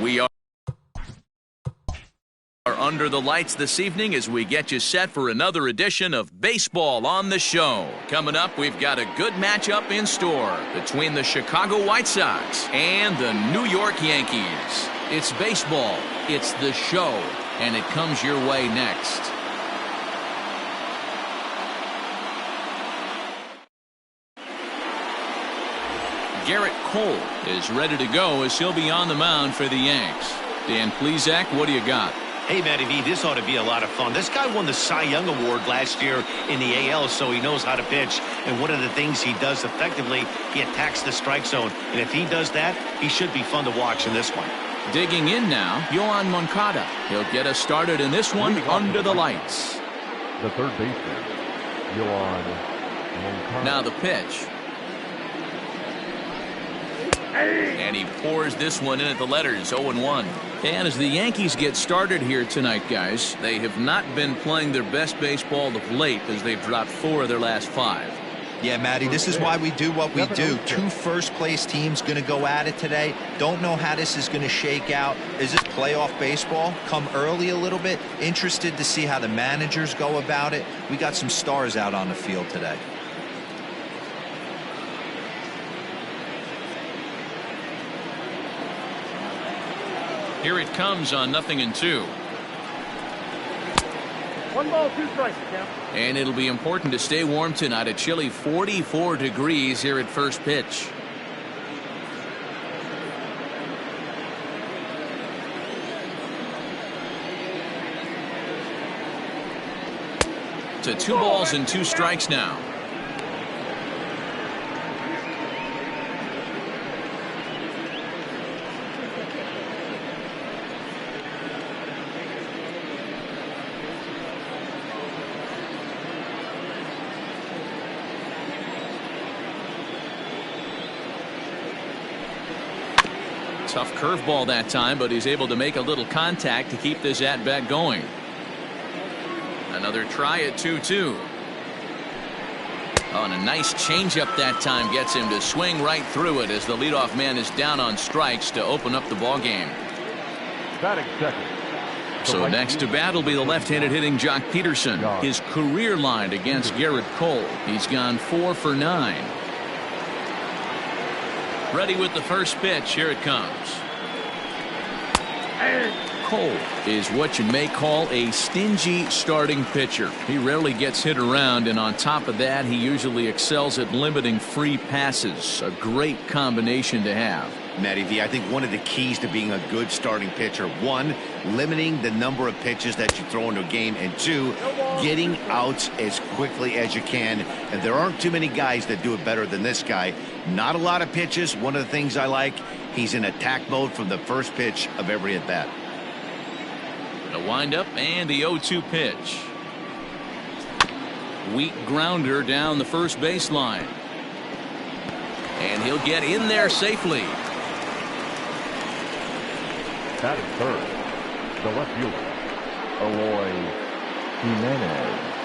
We are under the lights this evening as we get you set for another edition of Baseball on the Show. Coming up, we've got a good matchup in store between the Chicago White Sox and the New York Yankees. It's baseball, it's the show, and it comes your way next. Garrett Cole is ready to go as he'll be on the mound for the Yanks. Dan Plesac, what do you got? Hey, Matty V, this ought to be a lot of fun. This guy won the Cy Young Award last year in the AL, so he knows how to pitch. And one of the things he does effectively, he attacks the strike zone. And if he does that, he should be fun to watch in this one. Digging in now, Yoan Moncada. He'll get us started in this one under the lights. The third baseman, Yoan Moncada. Now the pitch. And he pours this one in at the letters, 0-1. And as the Yankees get started here tonight, guys, they have not been playing their best baseball of late as they've dropped 4 of their last 5. Yeah, Matty, this is why we do what we do. 2 first-place teams going to go at it today. Don't know how this is going to shake out. Is this playoff baseball? Come early a little bit. Interested to see how the managers go about it. We got some stars out on the field today. Here it comes on 0-2. 1 ball, 2 strikes. And it'll be important to stay warm tonight. A chilly 44 degrees here at first pitch. To 2 balls and 2 strikes now. Tough curveball that time, but he's able to make a little contact to keep this at-bat going. Another try at 2-2. Oh, and a nice changeup that time gets him to swing right through it as the leadoff man is down on strikes to open up the ballgame. Batting second. So next to bat will be the left-handed hitting Jock Peterson. His career line against Garrett Cole. He's gone 4 for 9. Ready with the first pitch. Here it comes. Cole is what you may call a stingy starting pitcher. He rarely gets hit around, and on top of that, he usually excels at limiting free passes. A great combination to have. Matty V, I think one of the keys to being a good starting pitcher, 1, limiting the number of pitches that you throw into a game, and 2, getting outs as quickly as you can. And there aren't too many guys that do it better than this guy. Not a lot of pitches. One of the things I like, he's in attack mode from the first pitch of every at bat. The windup and the 0-2 pitch. Weak grounder down the first baseline. And he'll get in there safely. Batting third, the left fielder, Eloy Jimenez.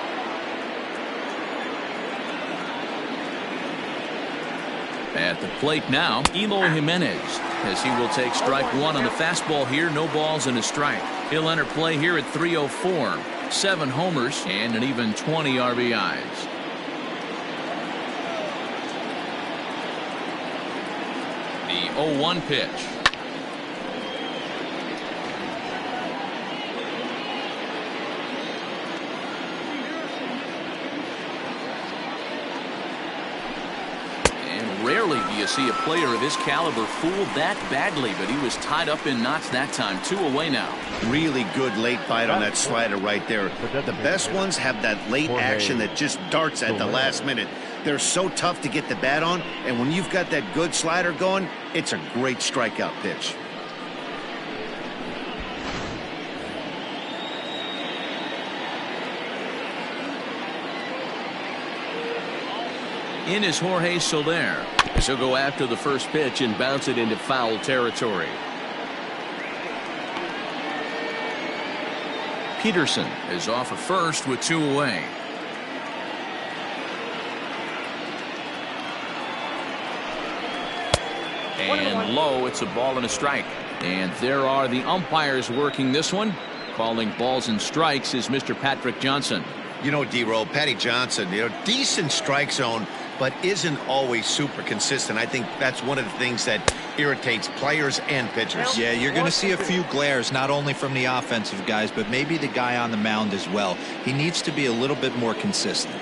At the plate now, Eloy Jimenez, as he will take strike 1 on the fastball here. No balls and a strike. He'll enter play here at 304. 7 homers and an even 20 RBIs. The 0-1 pitch. Rarely do you see a player of his caliber fooled that badly, but he was tied up in knots that time. 2 away now. Really good late bite on that slider right there. The best ones have that late action that just darts at the last minute. They're so tough to get the bat on, and when you've got that good slider going, it's a great strikeout pitch. In is Jorge Soler. He'll go after the first pitch and bounce it into foul territory. Peterson is off at first with 2 away. And low, it's a ball and a strike. And there are the umpires working this one. Calling balls and strikes is Mr. Patrick Johnson. You know, D-Roll, Patty Johnson, decent strike zone, but isn't always super consistent. I think that's one of the things that irritates players and pitchers. Yeah, you're going to see a few glares, not only from the offensive guys, but maybe the guy on the mound as well. He needs to be a little bit more consistent.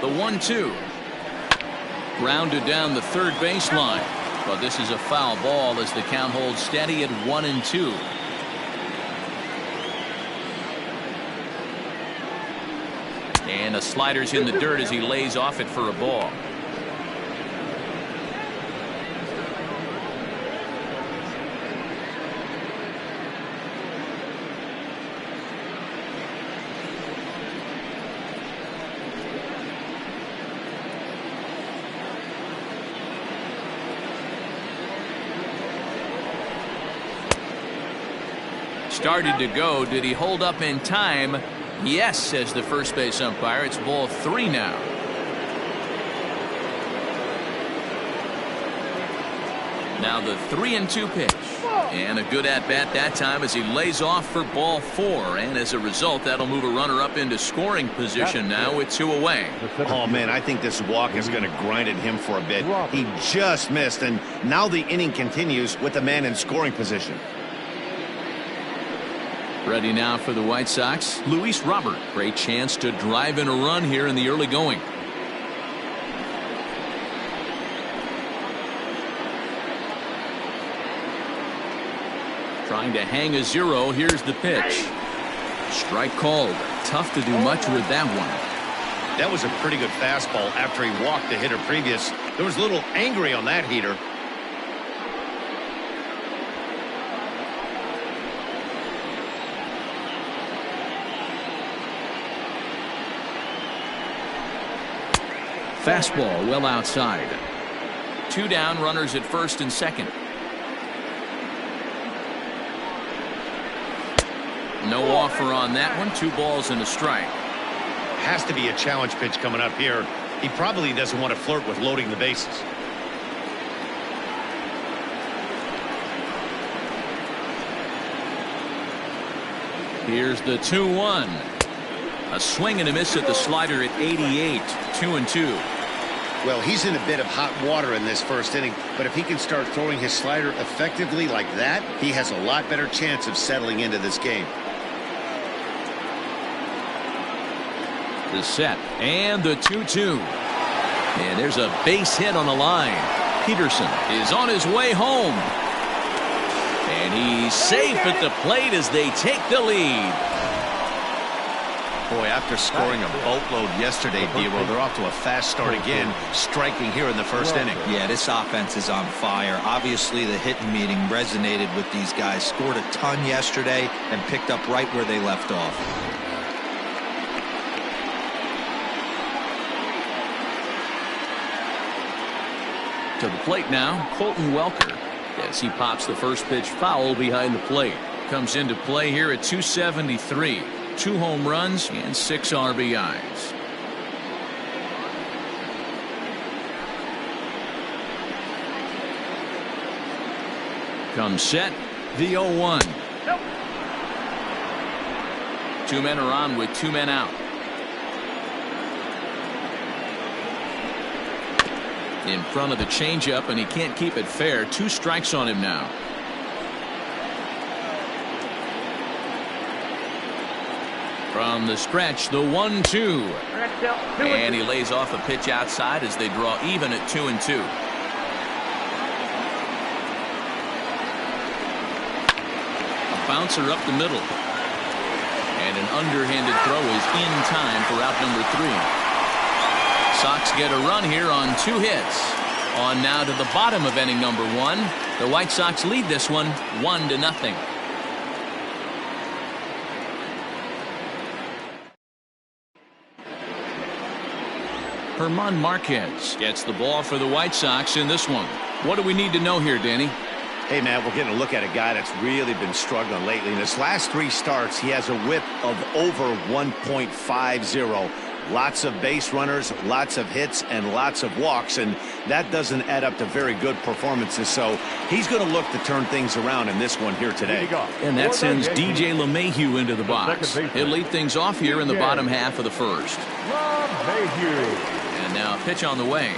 The 1-2. Grounded down the third baseline. But this is a foul ball as the count holds steady at 1-2. And a slider's in the dirt as he lays off it for a ball. Started to go. Did he hold up in time? Yes, says the first base umpire. It's ball 3 now. Now the 3-2 pitch. And a good at-bat that time as he lays off for ball 4. And as a result, that'll move a runner up into scoring position now with 2 away. Oh, man, I think this walk is going to grind at him for a bit. He just missed, and now the inning continues with the man in scoring position. Ready now for the White Sox, Luis Robert. Great chance to drive in a run here in the early going. Trying to hang a 0. Here's the pitch. Strike called. Tough to do much with that one. That was a pretty good fastball after he walked the hitter previous. There was a little angry on that heater. Fastball well outside. 2 down, runners at first and second. No offer on that one. 2 balls and a strike. Has to be a challenge pitch coming up here. He probably doesn't want to flirt with loading the bases. Here's the 2-1. A swing and a miss at the slider at 88. 2-2. Well, he's in a bit of hot water in this first inning, but if he can start throwing his slider effectively like that, he has a lot better chance of settling into this game. The set and the 2-2. And there's a base hit on the line. Peterson is on his way home. And he's safe at the plate as they take the lead. Boy, after scoring a boatload yesterday, D-Roll, they're off to a fast start again, striking here in the first inning. Yeah, this offense is on fire. Obviously, the hitting meeting resonated with these guys. Scored a ton yesterday and picked up right where they left off. To the plate now, Colton Welker. As he pops the first pitch foul behind the plate. Comes into play here at 273. 2 home runs and 6 RBIs. Comes set, the 0-1. 2 men are on with 2 men out. In front of the changeup, and he can't keep it fair. 2 strikes on him now. From the stretch, the 1-2. And he lays off a pitch outside as they draw even at 2-2. A bouncer up the middle. And an underhanded throw is in time for out number 3. Sox get a run here on 2 hits. On now to the bottom of inning number 1. The White Sox lead this one 1-0. German Marquez gets the ball for the White Sox in this one. What do we need to know here, Danny? Hey, man, we're getting a look at a guy that's really been struggling lately. In his last 3 starts, he has a whip of over 1.50. Lots of base runners, lots of hits, and lots of walks, and that doesn't add up to very good performances. So he's going to look to turn things around in this one here today. And that sends DJ LeMahieu into the box. He'll lead things off here in the bottom half of the first. And now a pitch on the way.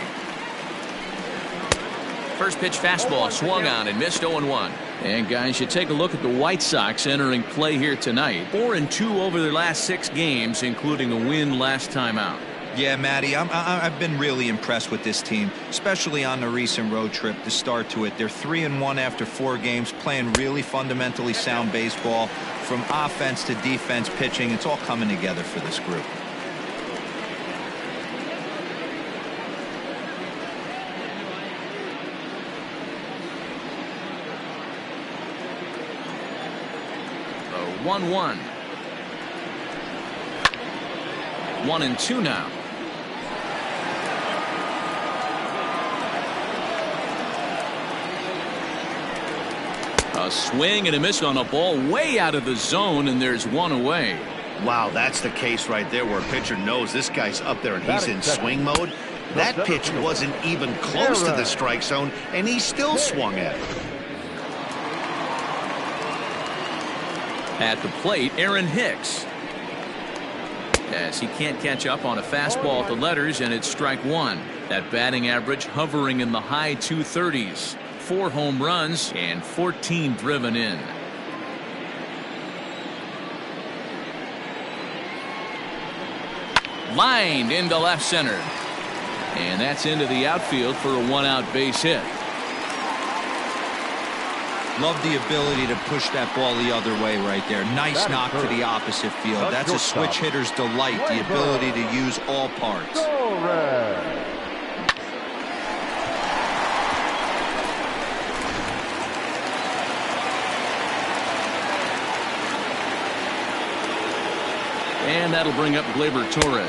First pitch fastball swung on and missed 0-1. And guys, you take a look at the White Sox entering play here tonight. 4-2 over their last 6 games, including a win last time out. Yeah, Matty, I've been really impressed with this team, especially on the recent road trip. The start to it, they're 3-1 after 4 games, playing really fundamentally sound baseball. From offense to defense, pitching, it's all coming together for this group. The 1-1. 1-2 now. A swing and a miss on a ball way out of the zone, and there's one away. Wow, that's the case right there where a pitcher knows this guy's up there and he's in swing mode. That pitch wasn't even close to the strike zone, and he still swung at it. At the plate, Aaron Hicks. As he can't catch up on a fastball at the letters, and it's strike one. That batting average hovering in the high 230s. 4 home runs and 14 driven in. Lined into left center. And that's into the outfield for a 1-out base hit. Love the ability to push that ball the other way right there. Nice knock to the opposite field. That's a switch hitter's delight, the ability to use all parts. And that'll bring up Gleyber Torres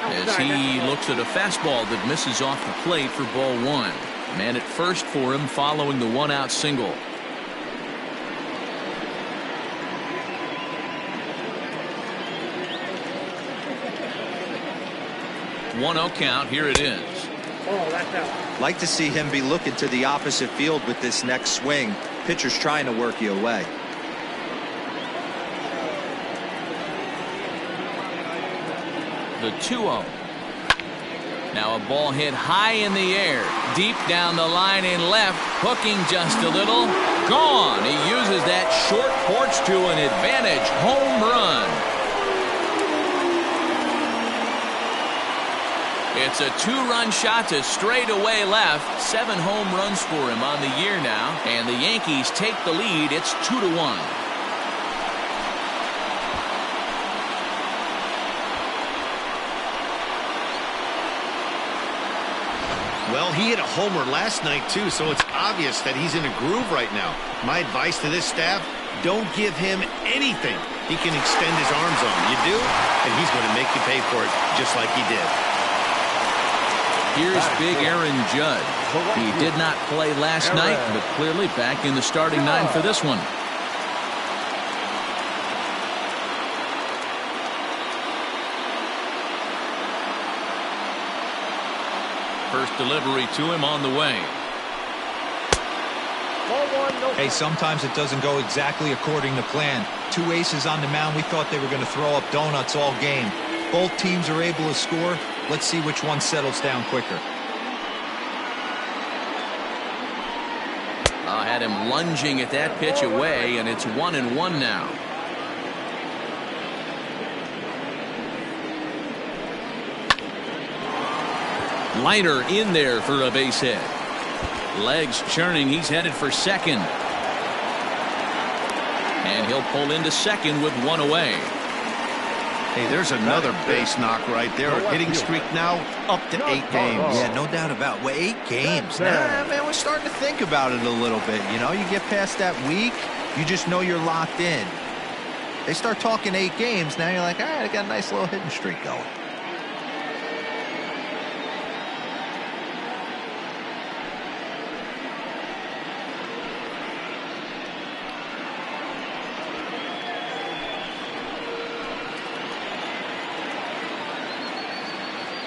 as he looks at a fastball that misses off the plate for ball 1. Man at first for him following the 1-out single. One-0 count. Here it is. Like to see him be looking to the opposite field with this next swing. Pitcher's trying to work you away. The 2-0. Now a ball hit high in the air, deep down the line in left, hooking just a little. Gone. He uses that short porch to an advantage. Home run. It's a 2-run shot to straightaway left. 7 home runs for him on the year now, and the Yankees take the lead. It's 2-1. Well, he hit a homer last night, too, so it's obvious that he's in a groove right now. My advice to this staff, don't give him anything he can extend his arms on. You do, and he's going to make you pay for it just like he did. Here's big Aaron Judge. He did not play last night, but clearly back in the starting 9 for this one. First delivery to him on the way. Hey, sometimes it doesn't go exactly according to plan. 2 aces on the mound. We thought they were going to throw up donuts all game. Both teams are able to score. Let's see which one settles down quicker. Had him lunging at that pitch away, and it's 1-1 now. Liner in there for a base hit. Legs churning. He's headed for second. And he'll pull into second with 1 away. Hey, there's another base knock right there. Hitting streak now up to 8 games. Yeah, no doubt about it. Well, 8 games. Nah, man, we're starting to think about it a little bit. You know, you get past that week, you just know you're locked in. They start talking 8 games, now you're like, all right, I got a nice little hitting streak going.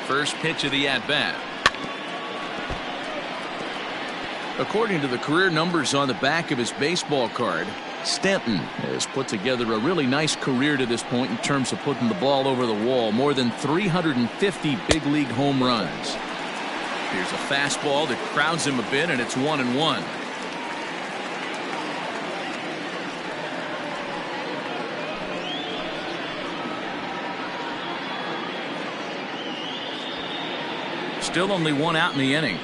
First pitch of the at-bat. According to the career numbers on the back of his baseball card, Stanton has put together a really nice career to this point in terms of putting the ball over the wall. More than 350 big league home runs. Here's a fastball that crowds him a bit, and it's 1-1. Still only one out in the inning.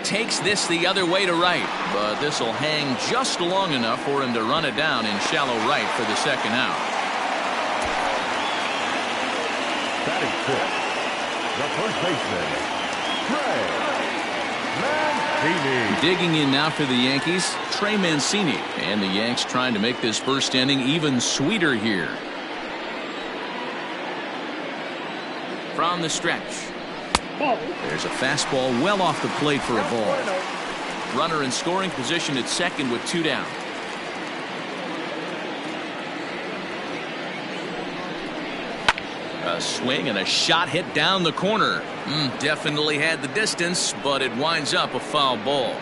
Takes this the other way to right, but this will hang just long enough for him to run it down in shallow right for the second out. Batting fifth, the first baseman, Mancini. Digging in now for the Yankees, Trey Mancini, and the Yanks trying to make this first inning even sweeter here. From the stretch. There's a fastball well off the plate for a ball. Runner in scoring position at second with 2 down. A swing and a shot hit down the corner. Definitely had the distance, but it winds up a foul ball.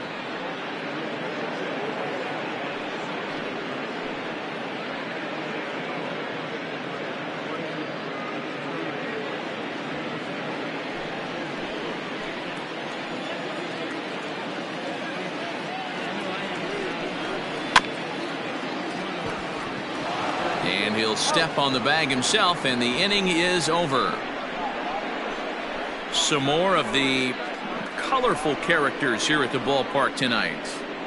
And he'll step on the bag himself, and the inning is over. Some more of the colorful characters here at the ballpark tonight.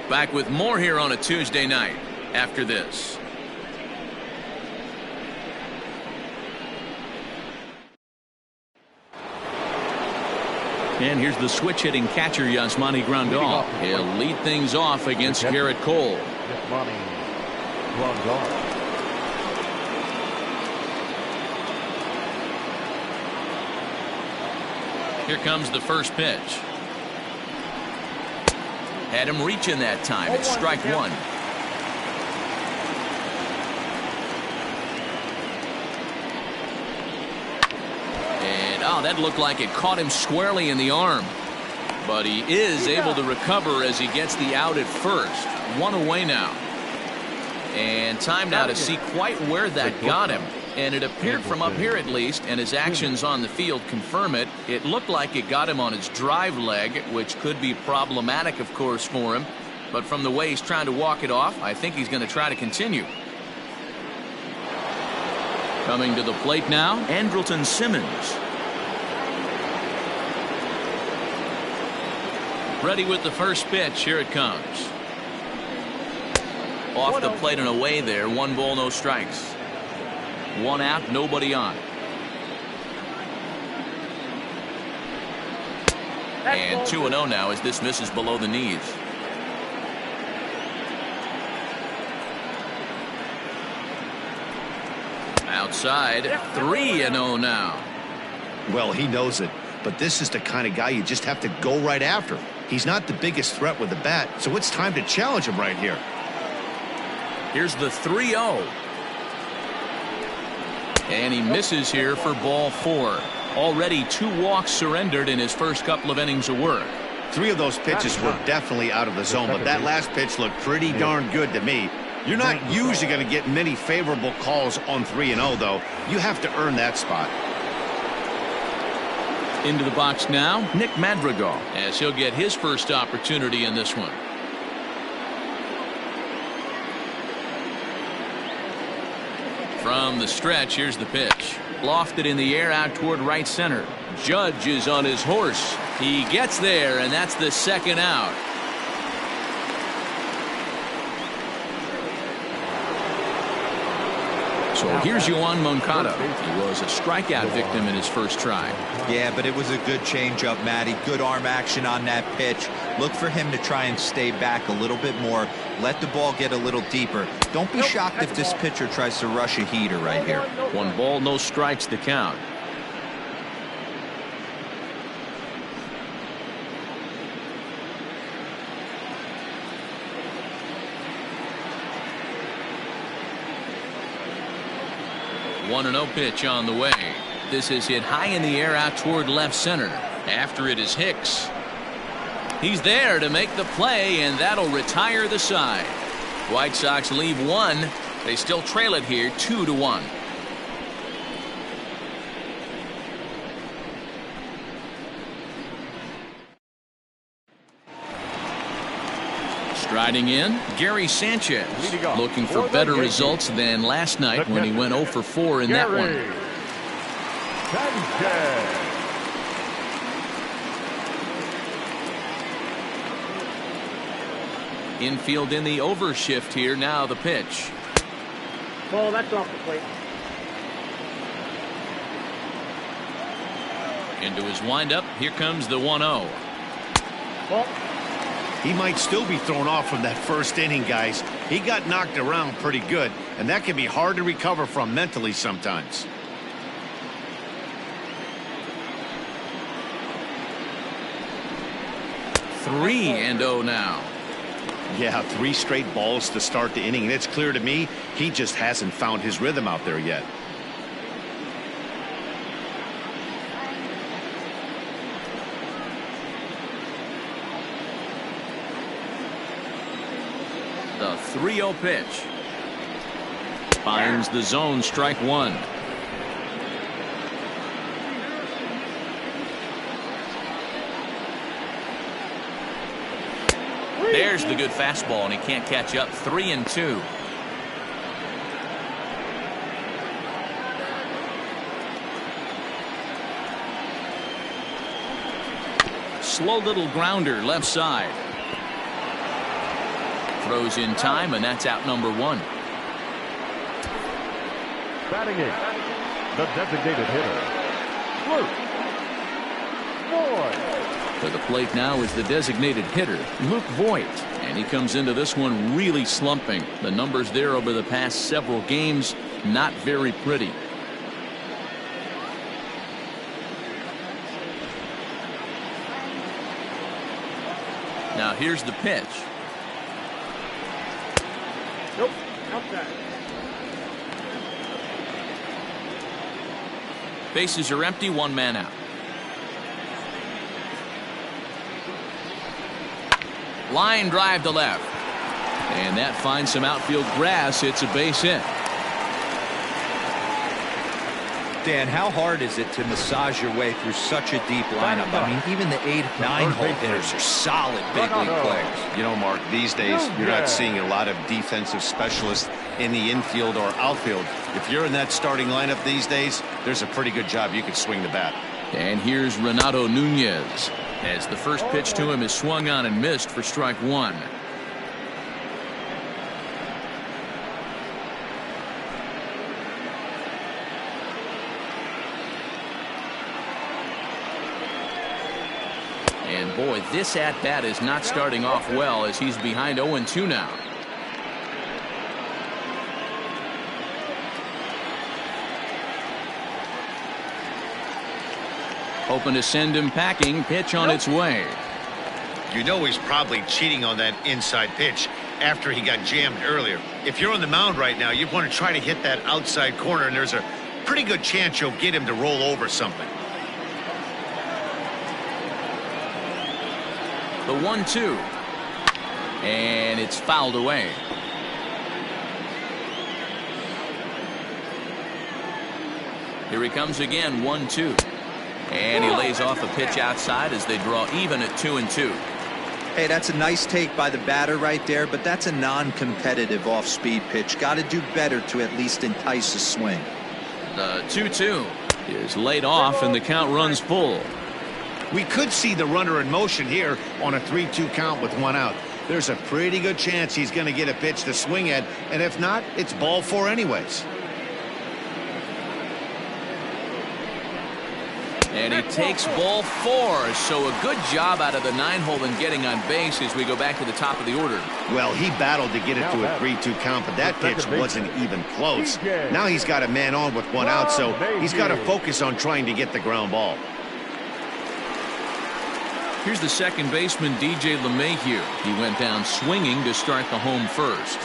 Back with more here on a Tuesday night after this. And here's the switch-hitting catcher, Yasmani Grandal. He'll lead things off against Garrett Cole. Yasmani Grandal. Here comes the first pitch. Had him reaching that time. It's strike one. And that looked like it caught him squarely in the arm. But he is able to recover as he gets the out at first. One away now. And time now to see quite where that got him. And it appeared from up here at least, and his actions on the field confirm it. It looked like it got him on his drive leg, which could be problematic, of course, for him. But from the way he's trying to walk it off, I think he's going to try to continue. Coming to the plate now, Andrelton Simmons. Ready with the first pitch. Here it comes. Off the plate and away there. 1 ball, no strikes. 1 out, nobody on. And 2-0 now as this misses below the knees. Outside, 3-0 now. Well, he knows it, but this is the kind of guy you just have to go right after. He's not the biggest threat with the bat, so it's time to challenge him right here. Here's the 3-0. And he misses here for ball 4. Already 2 walks surrendered in his first couple of innings of work. 3 of those pitches were definitely out of the zone, but that last pitch looked pretty darn good to me. You're not usually going to get many favorable calls on 3-0, though. You have to earn that spot. Into the box now, Nick Madrigal, as he'll get his first opportunity in this one. From the stretch, here's the pitch. Lofted in the air out toward right center. Judge is on his horse. He gets there, and that's the second out. So here's Yoan Moncada. He was a strikeout victim in his first try. Yeah, but it was a good changeup, Matty. Good arm action on that pitch. Look for him to try and stay back a little bit more. Let the ball get a little deeper. Don't be shocked if this pitcher tries to rush a heater right here. 1 ball, no strikes to count. 1-0 pitch on the way. This is hit high in the air out toward left center. After it is Hicks. He's there to make the play, and that'll retire the side. White Sox leave one. They still trail it here 2-1. Striding in, Gary Sanchez, looking for better results than last night when he went 0 for 4 in that one. Infield in the overshift here. Now the pitch. Ball, that's off the plate. Into his windup. Here comes the 1-0. Ball. He might still be thrown off from that first inning, guys. He got knocked around pretty good, and that can be hard to recover from mentally sometimes. Three and 0 now. Yeah, 3 straight balls to start the inning, and it's clear to me he just hasn't found his rhythm out there yet. The 3-0 pitch. Finds the zone, strike one. There's the good fastball, and he can't catch up. 3-2. Slow little grounder left side. Throws in time, and that's out number 1. Batting in, the designated hitter, Luke Voigt. To the plate now is the designated hitter, Luke Voigt. And he comes into this one really slumping. The numbers there over the past several games, not very pretty. Now here's the pitch. Nope, outside. Bases are empty, 1 man out. Line drive to left. And that finds some outfield grass. It's a base hit. Dan, how hard is it to massage your way through such a deep lineup? I mean, even the 8, 9-hole hitters are solid big league players. You know, Mark, these days you're not seeing a lot of defensive specialists in the infield or outfield. If you're in that starting lineup these days, there's a pretty good job you could swing the bat. And here's Renato Nunez, as the first pitch to him is swung on and missed for strike one. And boy, this at-bat is not starting off well, as he's behind 0-2 now. Hoping to send him packing. Pitch on its way. You know he's probably cheating on that inside pitch after he got jammed earlier. If you're on the mound right now, you want to try to hit that outside corner, and there's a pretty good chance you'll get him to roll over something. The 1-2. And it's fouled away. Here he comes again, 1-2. And he lays off a pitch outside as they draw even at 2-2. Hey, that's a nice take by the batter right there, but that's a non-competitive off-speed pitch. Got to do better to at least entice a swing. The 2-2 is laid off, and the count runs full. We could see the runner in motion here on a 3-2 count with 1 out. There's a pretty good chance he's going to get a pitch to swing at, and if not, it's ball 4 anyways. And he takes ball 4, so a good job out of the 9-hole in getting on base as we go back to the top of the order. Well, he battled to get it to a 3-2 count, but that pitch wasn't even close. Now he's got a man on with 1 out, so he's got to focus on trying to get the ground ball. Here's the second baseman, DJ LeMahieu. He went down swinging to start the home first.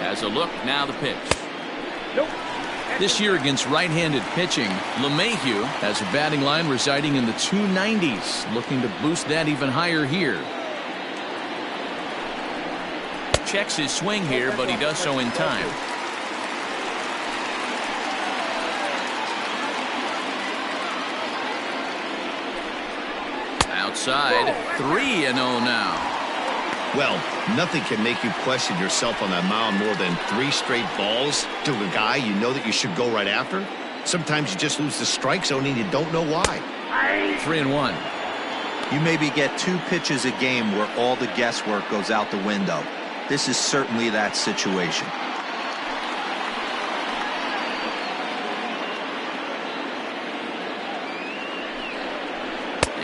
Has a look, now the pitch. Nope. This year against right-handed pitching, LeMahieu has a batting line residing in the 290s, looking to boost that even higher here. Checks his swing here, but he does so in time. Outside, 3-0 now. Well, nothing can make you question yourself on that mound more than 3 straight balls to a guy you know that you should go right after. Sometimes you just lose the strike zone and you don't know why. 3-1. You maybe get 2 pitches a game where all the guesswork goes out the window. This is certainly that situation.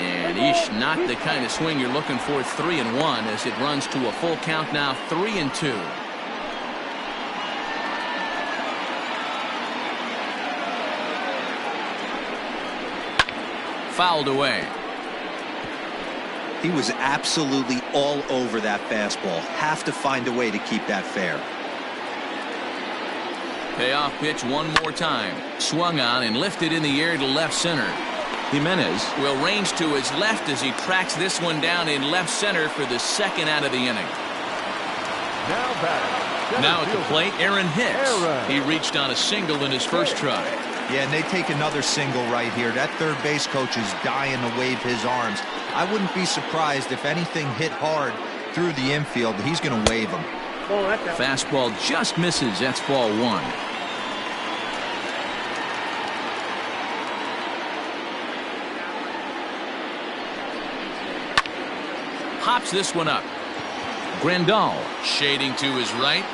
And not the kind of swing you're looking for. 3-1 as it runs to a full count now. 3-2. Fouled away. He was absolutely all over that fastball. Have to find a way to keep that fair. Payoff pitch one more time. Swung on and lifted in the air to left center. Jimenez will range to his left as he tracks this one down in left center for the second out of the inning. Now at the plate, Aaron Hicks. He reached on a single in his first try. Yeah, and they take another single right here. That third base coach is dying to wave his arms. I wouldn't be surprised if anything hit hard through the infield. He's going to wave them. Fastball just misses. That's ball 1. Hops this one up. Grandal shading to his right.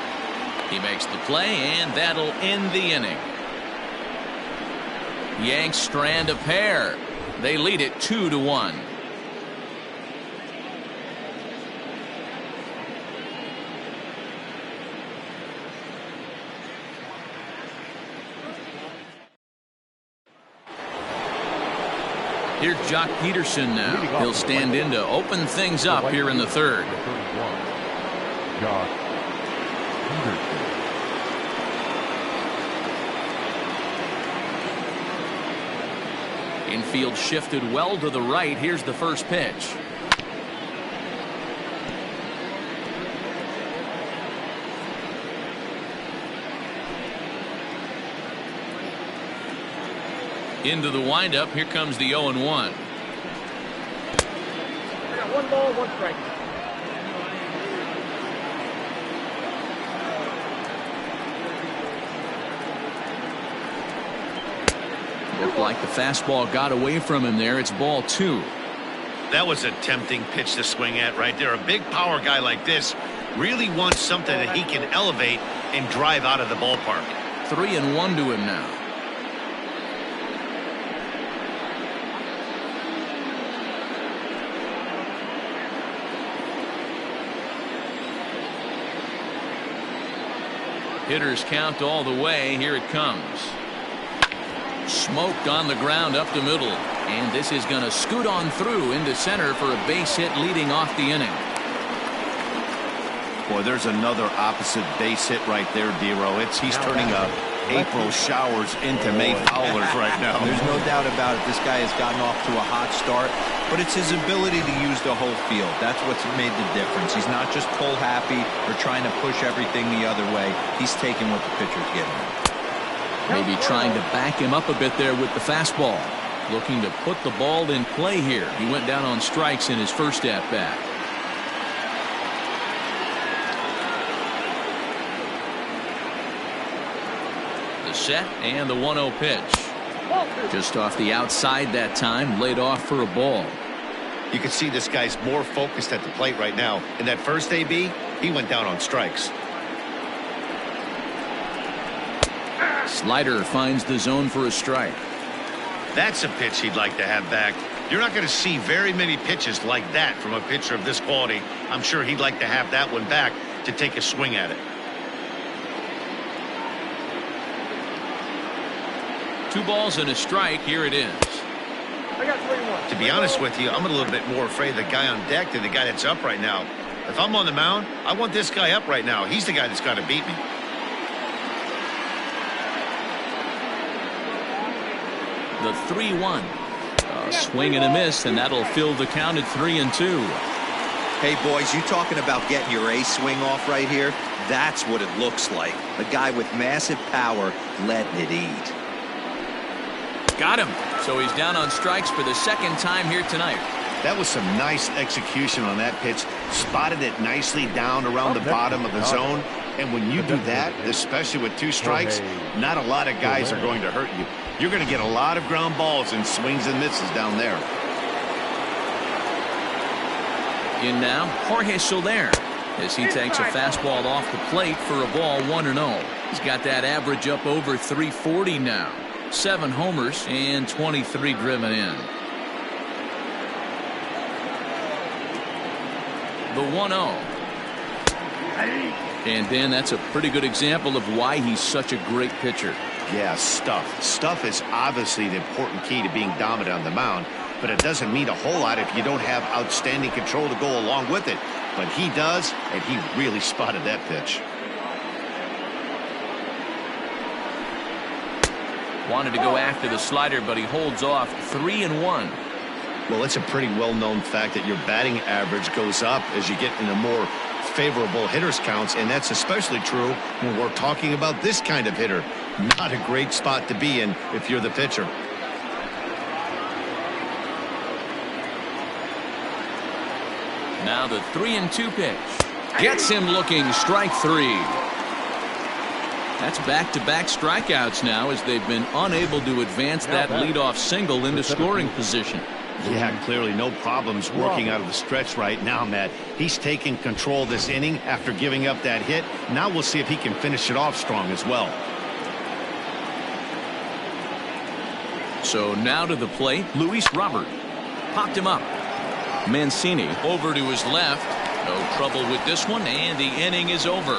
He makes the play, and that'll end the inning. Yanks strand a pair. They lead it 2-1. Here's Jock Peterson now. He'll stand in to open things up here in the third. Jock Peterson. Infield shifted well to the right. Here's the first pitch. Into the windup. Here comes the 0-1. I got 1 ball, 1 strike. Looked like the fastball got away from him there. It's ball 2. That was a tempting pitch to swing at right there. A big power guy like this really wants something that he can elevate and drive out of the ballpark. 3-1 to him now. Hitters count all the way. Here it comes. Smoked on the ground up the middle. And this is going to scoot on through into center for a base hit leading off the inning. Boy, there's another opposite base hit right there, Dero. He's turning April showers into May howlers right now. There's no doubt about it. This guy has gotten off to a hot start, but it's his ability to use the whole field. That's what's made the difference. He's not just pull happy or trying to push everything the other way. He's taking what the pitcher's giving him. Maybe trying to back him up a bit there with the fastball. Looking to put the ball in play here. He went down on strikes in his first at-bat. The set and the 1-0 pitch. Just off the outside that time. Laid off for a ball. You can see this guy's more focused at the plate right now. In that first AB, he went down on strikes. Slider finds the zone for a strike. That's a pitch he'd like to have back. You're not going to see very many pitches like that from a pitcher of this quality. I'm sure he'd like to have that one back to take a swing at it. 2 balls and a strike. Here it is. I got 3-1. To be honest with you, I'm a little bit more afraid of the guy on deck than the guy that's up right now. If I'm on the mound, I want this guy up right now. He's the guy that's got to beat me. The 3-1. A swing and a miss, and that'll fill the count at 3-2. Hey, boys, you talking about getting your A swing off right here? That's what it looks like. A guy with massive power letting it eat. Got him. So he's down on strikes for the second time here tonight. That was some nice execution on that pitch. Spotted it nicely down around the bottom of the zone. And when you do that, especially with 2 strikes, not a lot of guys are going to hurt you. You're going to get a lot of ground balls and swings and misses down there. In now, Jorge Soler, as he takes a fastball off the plate for a ball 1-0. He's got that average up over 340 now. 7 homers and 23 driven in. The 1-0. And then that's a pretty good example of why he's such a great pitcher. Yeah, stuff. Stuff is obviously the important key to being dominant on the mound, but it doesn't mean a whole lot if you don't have outstanding control to go along with it. But he does, and he really spotted that pitch. Wanted to go after the slider, but he holds off. 3-1. Well, it's a pretty well-known fact that your batting average goes up as you get into more favorable hitters counts, and that's especially true when we're talking about this kind of hitter. Not a great spot to be in if you're the pitcher. Now the 3-2 pitch. Gets him looking. Strike 3. That's back-to-back strikeouts now as they've been unable to advance that leadoff single into scoring position. Yeah, clearly no problems working out of the stretch right now, Matt. He's taking control of this inning after giving up that hit. Now we'll see if he can finish it off strong as well. So now to the plate, Luis Robert. Popped him up. Mancini over to his left. No trouble with this one, and the inning is over.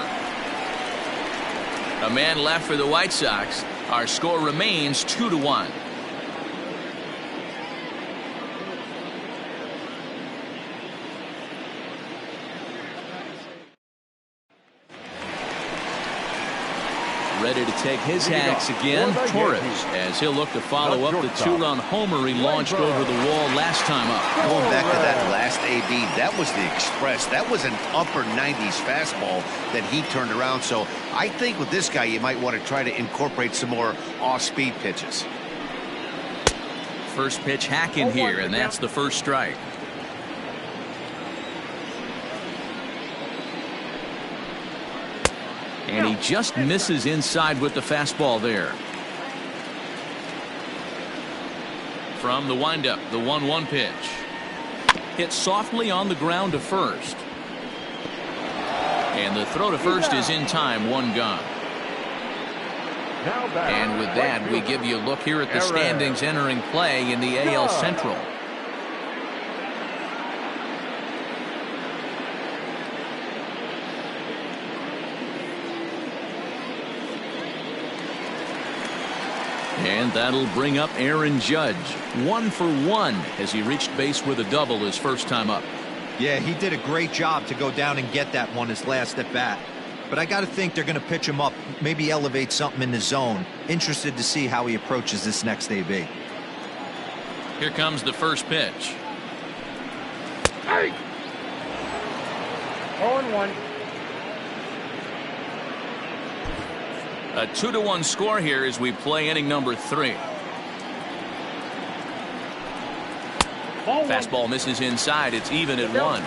A man left for the White Sox. Our score remains 2-1. Ready to take his hacks again, Torres, as he'll look to follow up the 2-run homer he launched over the wall last time up. Going back to that last AB, that was the express. That was an upper 90s fastball that he turned around. So I think with this guy, you might want to try to incorporate some more off-speed pitches. First pitch hack in here, and that's the first strike. And he just misses inside with the fastball there. From the windup, the 1-1 pitch. Hit softly on the ground to first. And the throw to first is in time, 1 gone. And with that, we give you a look here at the standings entering play in the AL Central. And that'll bring up Aaron Judge. 1 for 1 as he reached base with a double his first time up. Yeah, he did a great job to go down and get that one his last at bat. But I got to think they're going to pitch him up, maybe elevate something in the zone. Interested to see how he approaches this next AB. Here comes the first pitch. Hey! 0-1. A 2-1 score here as we play inning number 3. Fastball misses inside. It's even at 1.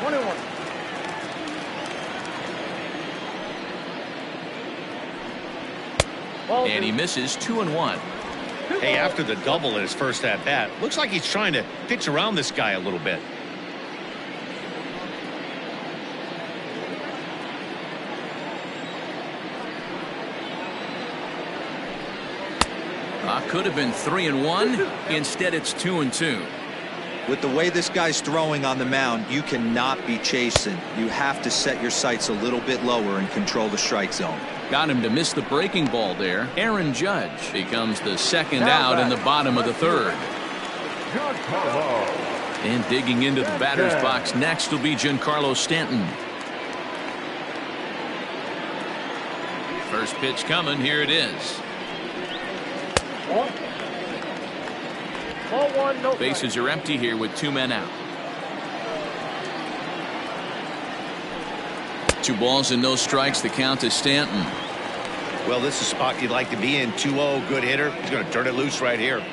And he misses 2-1. Hey, after the double in his first at-bat, looks like he's trying to pitch around this guy a little bit. Could have been 3-1. Instead, it's 2-2. With the way this guy's throwing on the mound, you cannot be chasing. You have to set your sights a little bit lower and control the strike zone. Got him to miss the breaking ball there. Aaron Judge becomes the second out in the bottom of the 3rd. And digging into the batter's box next will be Giancarlo Stanton. First pitch coming. Here it is. Ball one, no Bases are empty here with 2 men out. 2 balls and no strikes. The count to Stanton. Well, this is a spot you'd like to be in. 2-0, good hitter. He's going to turn it loose right here.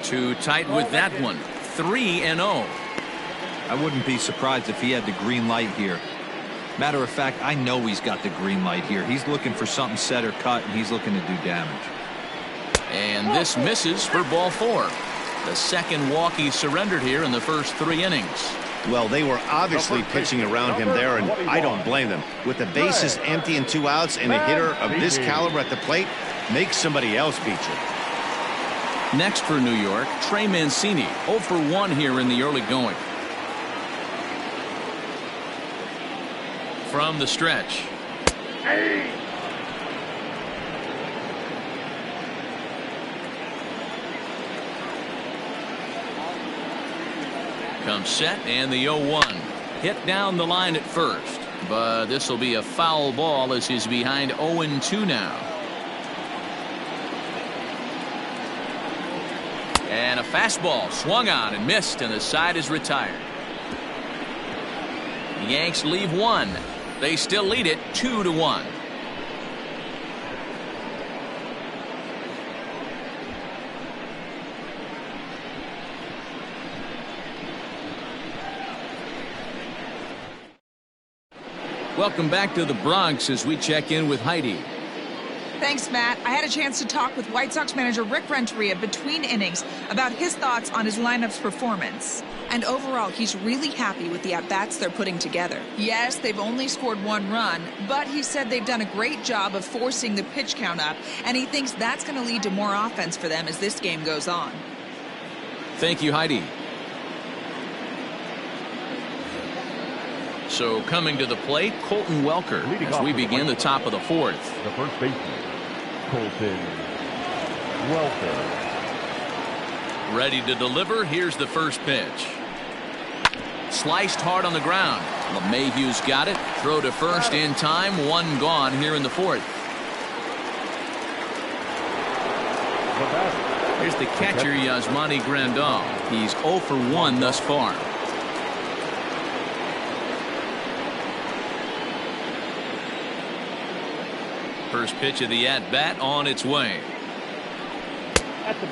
Too tight with that one. 3-0. I wouldn't be surprised if he had the green light here. Matter of fact, I know he's got the green light here. He's looking for something set or cut, and he's looking to do damage. And this misses for ball 4. The second walk he surrendered here in the first 3 innings. Well, they were obviously pitching around him there, and I don't blame them. With the bases empty and 2 outs and a hitter of this caliber at the plate, make somebody else beat you. Next for New York, Trey Mancini, 0 for 1 here in the early going. From the stretch. Comes set, and the 0-1. Hit down the line at first, but this will be a foul ball as he's behind 0-2 now. And a fastball swung on and missed, and the side is retired. The Yanks leave 1. They still lead it 2-1. Welcome back to the Bronx as we check in with Heidi. Thanks, Matt. I had a chance to talk with White Sox manager Rick Renteria between innings about his thoughts on his lineup's performance. And overall, he's really happy with the at-bats they're putting together. Yes, they've only scored 1 run, but he said they've done a great job of forcing the pitch count up, and he thinks that's going to lead to more offense for them as this game goes on. Thank you, Heidi. So coming to the plate, Colton Welker as we begin the top of the 4th. The first baseman, Colton Welker. Ready to deliver. Here's the first pitch. Sliced hard on the ground. LeMahieu's got it. Throw to first in time. 1 gone here in the 4th. Here's the catcher, Yasmani Grandal. He's 0 for 1 thus far. First pitch of the at-bat on its way.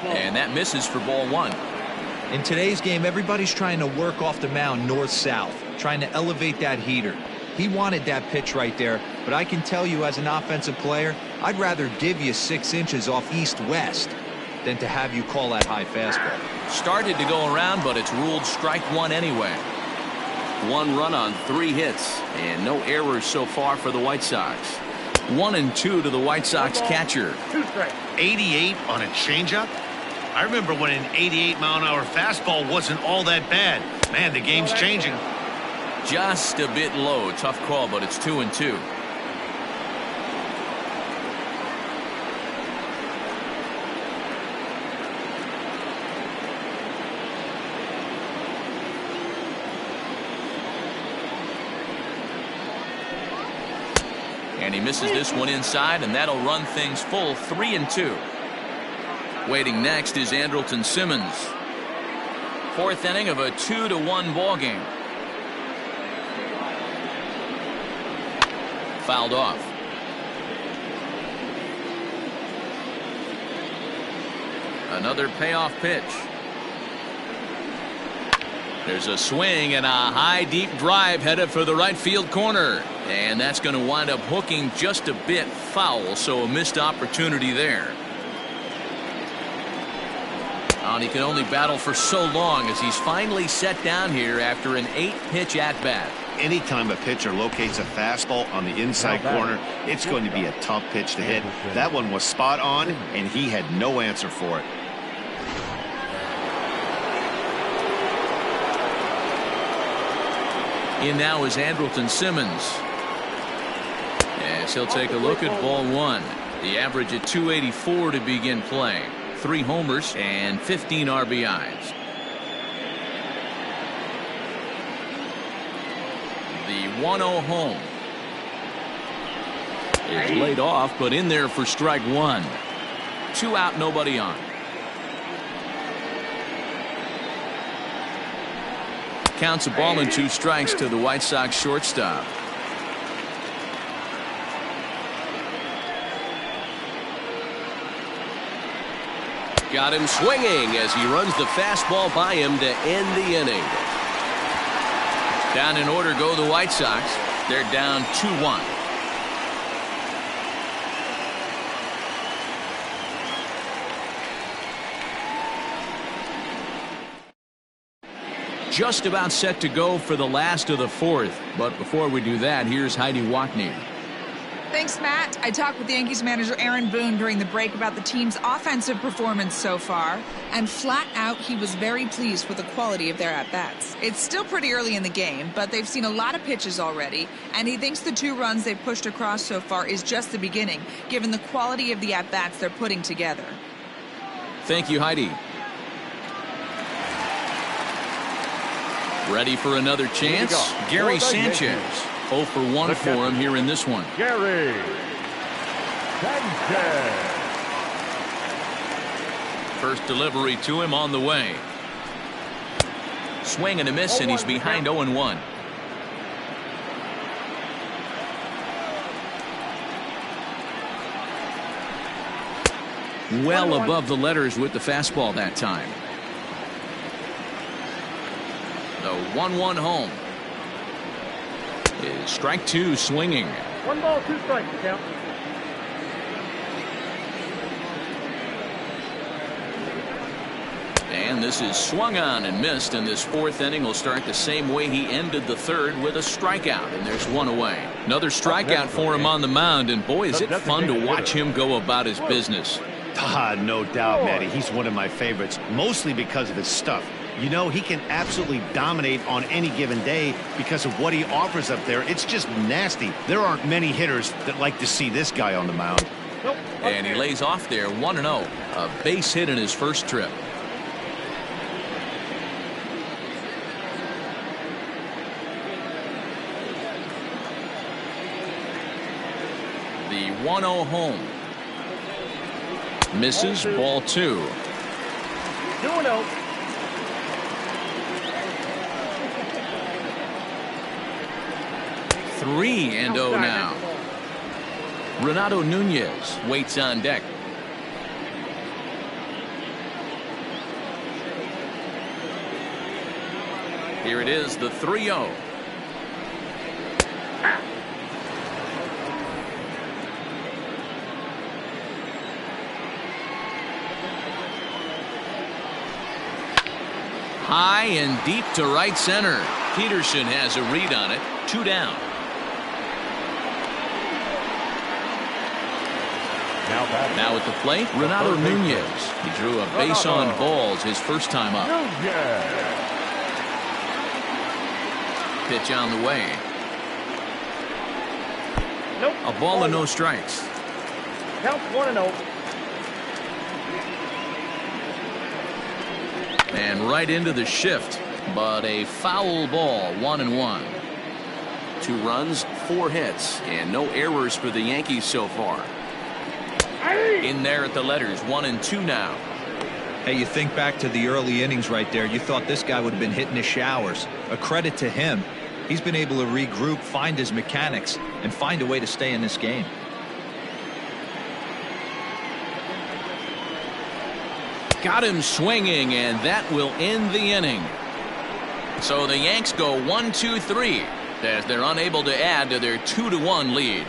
And that misses for ball 1. In today's game, everybody's trying to work off the mound north-south, trying to elevate that heater. He wanted that pitch right there, but I can tell you as an offensive player, I'd rather give you 6 inches off east-west than to have you call that high fastball. Started to go around, but it's ruled strike 1 anyway. 1 run on 3 hits, and no errors so far for the White Sox. 1-2 to the White Sox catcher. 88 on a changeup? I remember when an 88-mile-an-hour fastball wasn't all that bad. Man, the game's changing. Just a bit low. Tough call, but it's 2-2. And he misses this one inside, and that'll run things full 3-2. Waiting next is Andrelton Simmons. 4th inning of a 2-1 ball game. Fouled off. Another payoff pitch. There's a swing and a high deep drive headed for the right field corner. And that's going to wind up hooking just a bit foul, so a missed opportunity there. And he can only battle for so long as he's finally set down here after an 8-pitch at-bat. Anytime a pitcher locates a fastball on the inside corner, it's going to be a tough pitch to hit. That one was spot on, and he had no answer for it. In now is Andrelton Simmons. As he'll take a look at ball 1. The average at 284 to begin play. 3 homers and 15 RBIs. The 1-0 home. is laid off, but in there for strike one. 2 out, nobody on. Counts a ball and 2 strikes to the White Sox shortstop. Got him swinging as he runs the fastball by him to end the inning. Down in order go the White Sox. They're down 2-1. Just about set to go for the last of the 4th. But before we do that, here's Heidi Wackney. Thanks, Matt. I talked with Yankees manager Aaron Boone during the break about the team's offensive performance so far, and flat out he was very pleased with the quality of their at-bats. It's still pretty early in the game, but they've seen a lot of pitches already, and he thinks the 2 runs they've pushed across so far is just the beginning, given the quality of the at-bats they're putting together. Thank you, Heidi. Ready for another chance? Gary Sanchez. 0 for 1 for him here in this one. Gary Sanchez. First delivery to him on the way. Swing and a miss, and he's behind 0-1. Well above the letters with the fastball that time. The 1-1 home. Is strike 2 swinging. 1 ball, 2 strikes, count. And this is swung on and missed, and this 4th inning will start the same way he ended the 3rd with a strikeout, and there's 1 away. Another strikeout for him on the mound, and boy, is it fun to watch him go about his business. No doubt, Matty. He's one of my favorites, mostly because of his stuff. You know, he can absolutely dominate on any given day because of what he offers up there. It's just nasty. There aren't many hitters that like to see this guy on the mound. And he lays off there 1-0. A base hit in his first trip. The 1-0 home. Misses, ball 2. 2-0. 3-0 now. Renato Nunez waits on deck. Here it is, the 3-0. High and deep to right center. Peterson has a read on it. 2 down. Now at the plate, Renato Nunez. He drew a base on balls his first time up. Pitch on the way. A ball and no strikes. Count 1-0. And right into the shift, but a foul ball. 1-1. 2 runs, 4 hits, and no errors for the Yankees so far. In there at the letters, 1-2 now. Hey, you think back to the early innings right there. You thought this guy would have been hitting his showers. A credit to him. He's been able to regroup, find his mechanics, and find a way to stay in this game. Got him swinging, and that will end the inning. So the Yanks go 1-2-3 as they're unable to add to their 2-1 lead.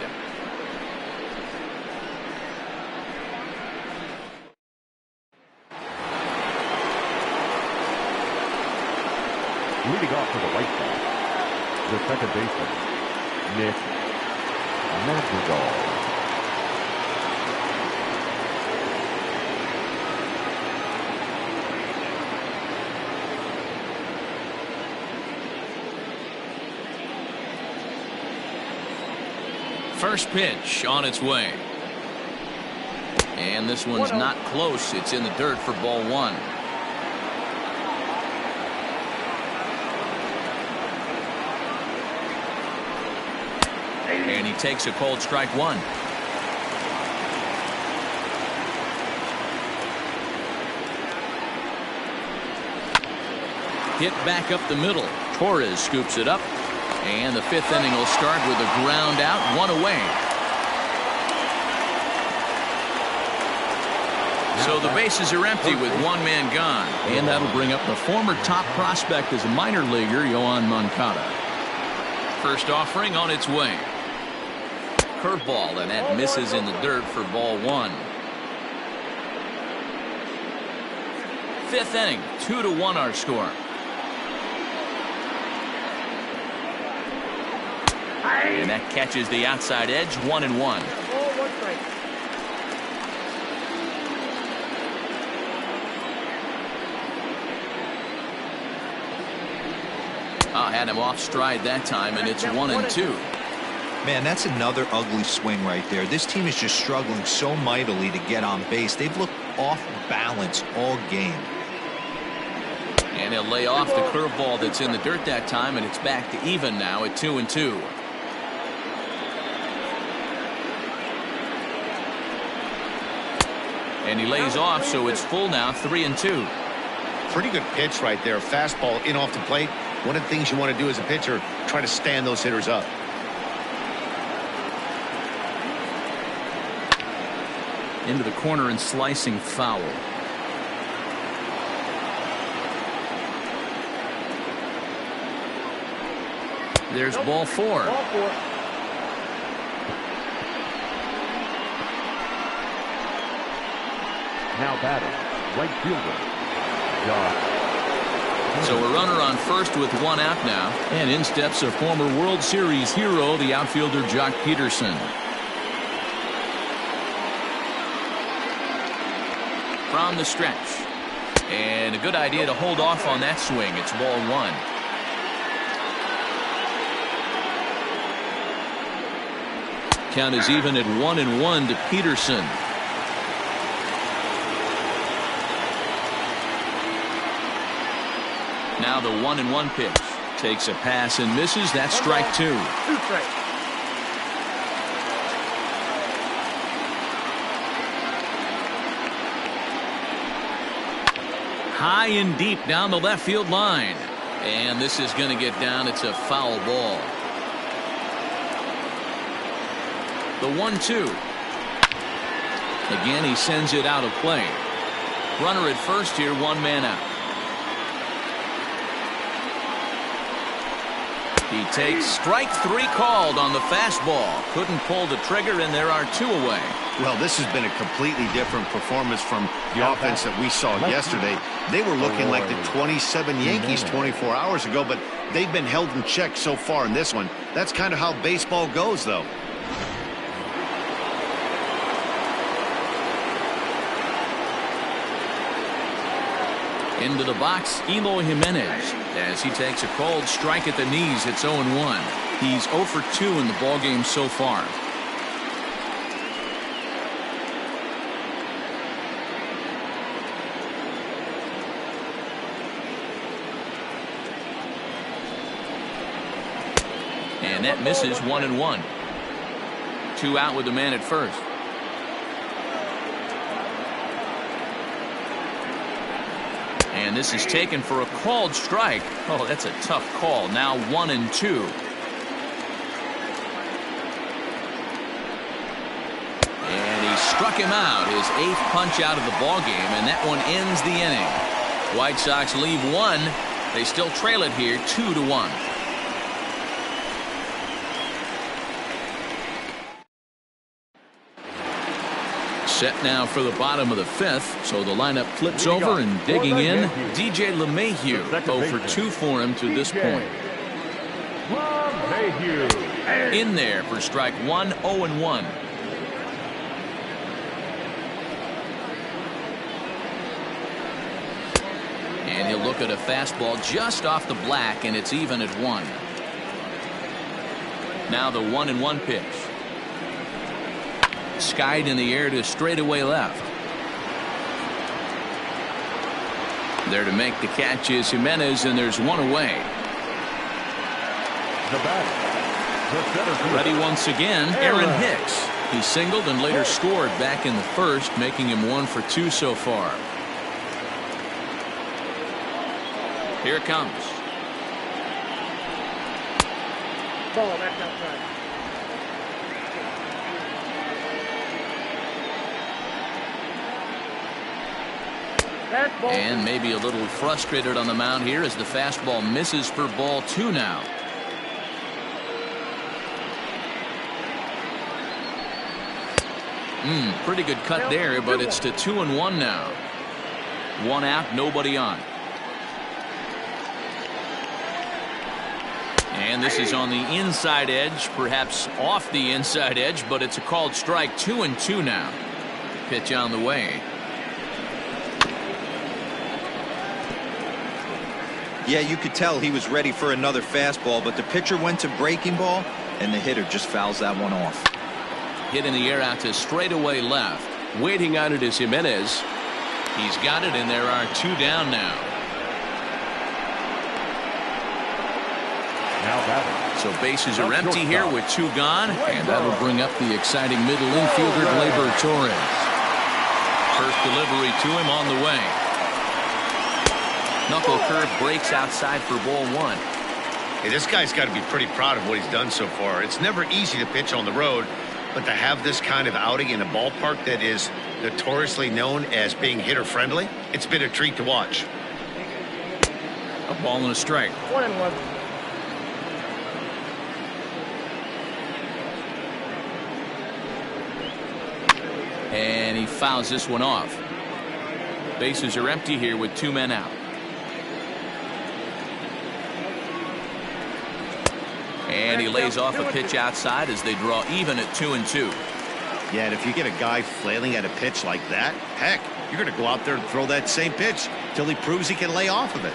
Leading off for the White Sox, the second baseman, Nick Madrigal. First pitch on its way. And this one's not close. It's in the dirt for ball 1. And he takes a cold strike 1. Hit back up the middle. Torres scoops it up. And the 5th inning will start with a ground out, 1 away. So the bases are empty with 1 man gone. And that'll bring up the former top prospect as a minor leaguer, Yoan Moncada. First offering on its way. Curveball, and that misses in the dirt for ball 1. 5th inning, 2-1 our score. And that catches the outside edge, 1-1. Had him off stride that time, and it's 1-2. Man, that's another ugly swing right there. This team is just struggling so mightily to get on base. They've looked off balance all game. And he'll lay off the curveball that's in the dirt that time, and it's back to even now at 2-2. And he lays off, so it's full now, 3-2. Pretty good pitch right there. Fastball in off the plate. One of the things you want to do as a pitcher, try to stand those hitters up. Into the corner and slicing foul. There's ball 4. Now batting, right fielder, Josh. So a runner on first with 1 out now. And in steps a former World Series hero, the outfielder Jock Peterson. From the stretch. And a good idea to hold off on that swing. It's ball 1. Count is even at 1-1 to Peterson. Now the 1-1 pitch. Takes a pass and misses. That's strike 2. High and deep down the left field line. And this is going to get down. It's a foul ball. The 1-2. Again, he sends it out of play. Runner at first here, 1 man out. He takes strike 3 called on the fastball. Couldn't pull the trigger, and there are 2 away. Well, this has been a completely different performance from the offense that we saw yesterday. They were looking like the 27 Yankees 24 hours ago, but they've been held in check so far in this one. That's kind of how baseball goes, though. Into the box, Eloy Jimenez, as he takes a cold strike at the knees. It's 0-1. He's 0 for 2 in the ballgame so far. And that misses, 1-1. 2 out with the man at first. And this is taken for a called strike. Oh, that's a tough call. Now 1-2. And he struck him out, his 8th punch out of the ballgame, and that one ends the inning. White Sox leave 1. They still trail it here, 2-1. Set now for the bottom of the 5th, so the lineup flips over, and digging in, DJ LeMahieu. 0 for 2 for him to this point. In there for strike 1, 0-1. And he'll look at a fastball just off the black, and it's even at 1. Now the 1-1 pitch. Skied in the air to straightaway left. There to make the catch is Jimenez, and there's 1 away. Ready once again, Aaron Hicks. He singled and later scored back in the first, making him 1 for 2 so far. Here it comes. Ball, that's outside. And maybe a little frustrated on the mound here as the fastball misses for ball 2 now. Pretty good cut there, but it's to 2-1 now. 1 out, nobody on. And this is on the inside edge, perhaps off the inside edge, but it's a called strike. 2-2 now. Pitch on the way. Yeah, you could tell he was ready for another fastball, but the pitcher went to breaking ball, and the hitter just fouls that one off. Hit in the air out to straightaway left. Waiting on it is Jimenez. He's got it, and there are 2 down now. Now batting. So bases are empty here with 2 gone, and that'll bring up the exciting middle infielder Gleyber Torres. First delivery to him on the way. Knuckle curve breaks outside for ball 1. Hey, this guy's got to be pretty proud of what he's done so far. It's never easy to pitch on the road, but to have this kind of outing in a ballpark that is notoriously known as being hitter-friendly, it's been a treat to watch. A ball and a strike. 1-1. And he fouls this one off. Bases are empty here with 2 men out. And he lays off a pitch outside as they draw even at 2-2. Yeah, and if you get a guy flailing at a pitch like that, heck, you're going to go out there and throw that same pitch till he proves he can lay off of it.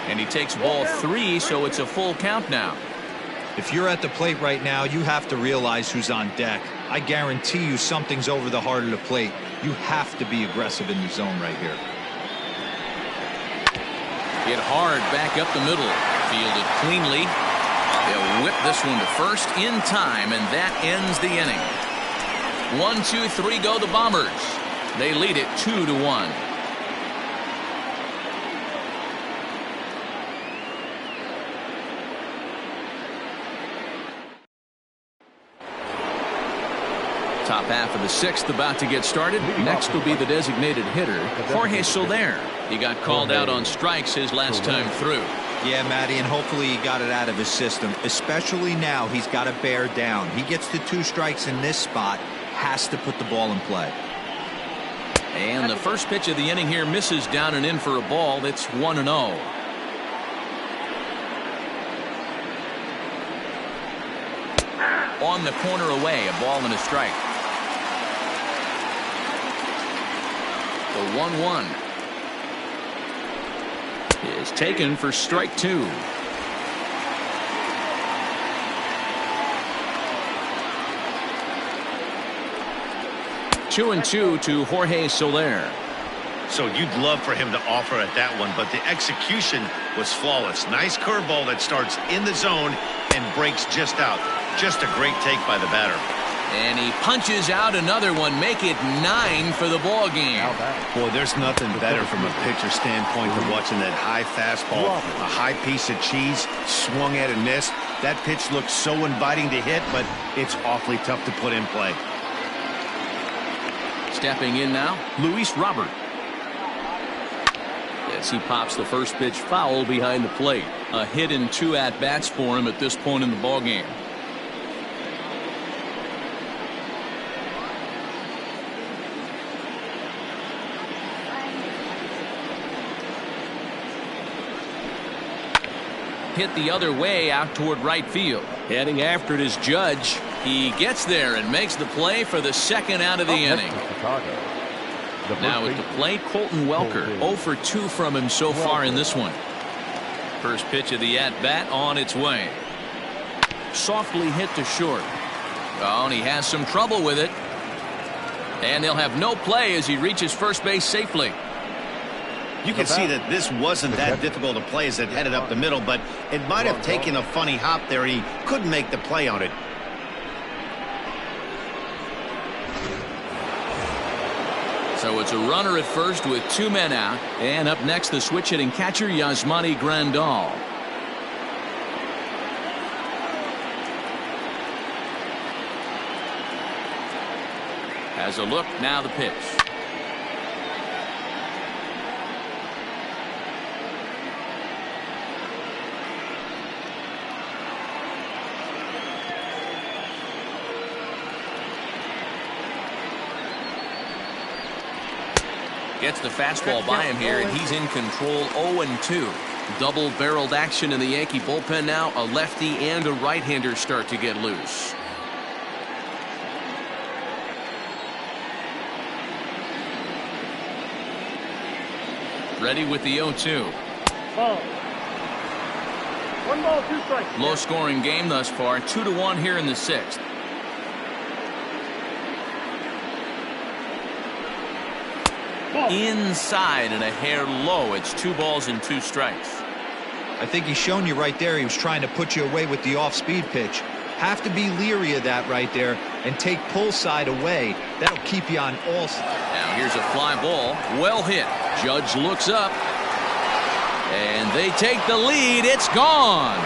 And he takes ball 3, so it's a full count now. If you're at the plate right now, you have to realize who's on deck. I guarantee you something's over the heart of the plate. You have to be aggressive in the zone right here. Hit hard back up the middle. Fielded cleanly. They'll whip this one to first in time, and that ends the inning. 1, 2, 3 go the Bombers. They lead it 2-1. Top half of the 6th about to get started. Next will be the designated hitter, Jorge Soler. He got called out on strikes his last time through. Yeah, Matty, and hopefully he got it out of his system. Especially now, he's got to bear down. He gets to 2 strikes in this spot, has to put the ball in play. And the first pitch of the inning here misses down and in for a ball. It's 1-0. On the corner away, a ball and a strike. The 1-1 is taken for strike 2. Two and 2 to Jorge Soler. So you'd love for him to offer at that one, but the execution was flawless. Nice curveball that starts in the zone and breaks just out. Just a great take by the batter. And he punches out another one, make it 9 for the ball game. Boy, there's nothing better from a pitcher standpoint than watching that high fastball, a high piece of cheese, swung at and missed. That pitch looks so inviting to hit, but it's awfully tough to put in play. Stepping in now, Luis Robert. As he pops the first pitch foul behind the plate. A hit in 2 at-bats for him at this point in the ball game. Hit the other way out toward right field. Heading after it is Judge. He gets there and makes the play for the second out of the inning. Now at the plate, Colton Welker. 0 for 2 from him so far in this one. First pitch of the at-bat on its way. Softly hit to short. Oh, and he has some trouble with it. And they'll have no play as he reaches first base safely. You can see that this wasn't that difficult a play as it headed up the middle, but it might have taken a funny hop there. He couldn't make the play on it. So it's It's a runner at first with 2 men out. And up next, the switch-hitting catcher, Yasmani Grandal. Has a look, now the pitch. Gets the fastball by him here, and he's in control. 0-2. Double-barreled action in the Yankee bullpen now. A lefty and a right-hander start to get loose. Ready with the 0-2. Ball. 1 ball, 2 strikes. Low-scoring game thus far. 2-1 here in the 6th. Inside and a hair low. It's 2 balls and 2 strikes. I think he's shown you right there he was trying to put you away with the off-speed pitch. Have to be leery of that right there and take pull side away. That'll keep you on all sides. Now here's a fly ball. Well hit. Judge looks up. And they take the lead. It's gone.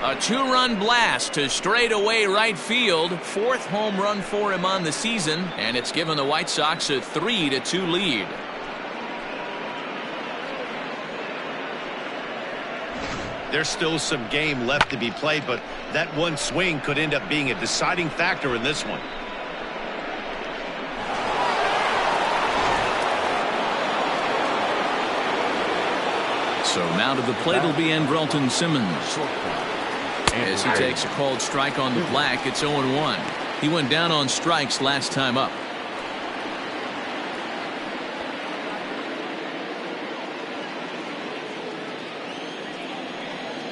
A 2-run blast to straightaway right field. 4th home run for him on the season, and it's given the White Sox a 3-2 lead. There's still some game left to be played, but that one swing could end up being a deciding factor in this one. So now to the plate will be Andrelton Simmons. As he takes a called strike on the black, it's 0-1. He went down on strikes last time up.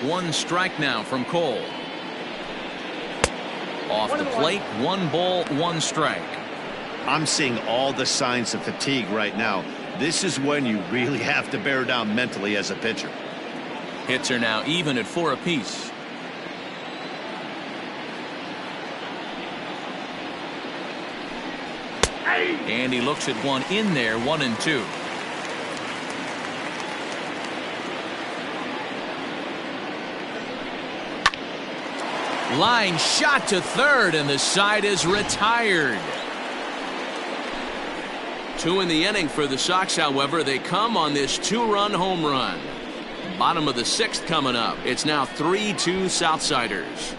One strike now from Cole. Off the plate, 1 ball, 1 strike. I'm seeing all the signs of fatigue right now. This is when you really have to bear down mentally as a pitcher. Hits are now even at 4 apiece. And he looks at one in there, 1-2. Line shot to third, and the side is retired. 2 in the inning for the Sox, however. They come on this 2-run home run. Bottom of the 6th coming up. It's now 3-2 Southsiders.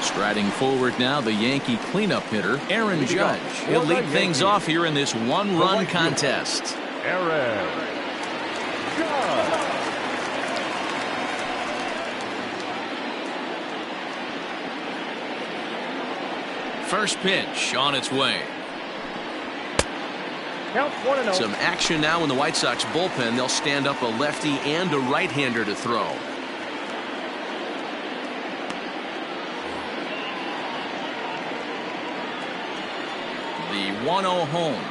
Striding forward now, the Yankee cleanup hitter, Aaron Judge. He'll lead things off here in this 1-run contest. Aaron Judge. First pitch on its way. Count 1-0. Some action now in the White Sox bullpen. They'll stand up a lefty and a right-hander to throw. The 1-0 home.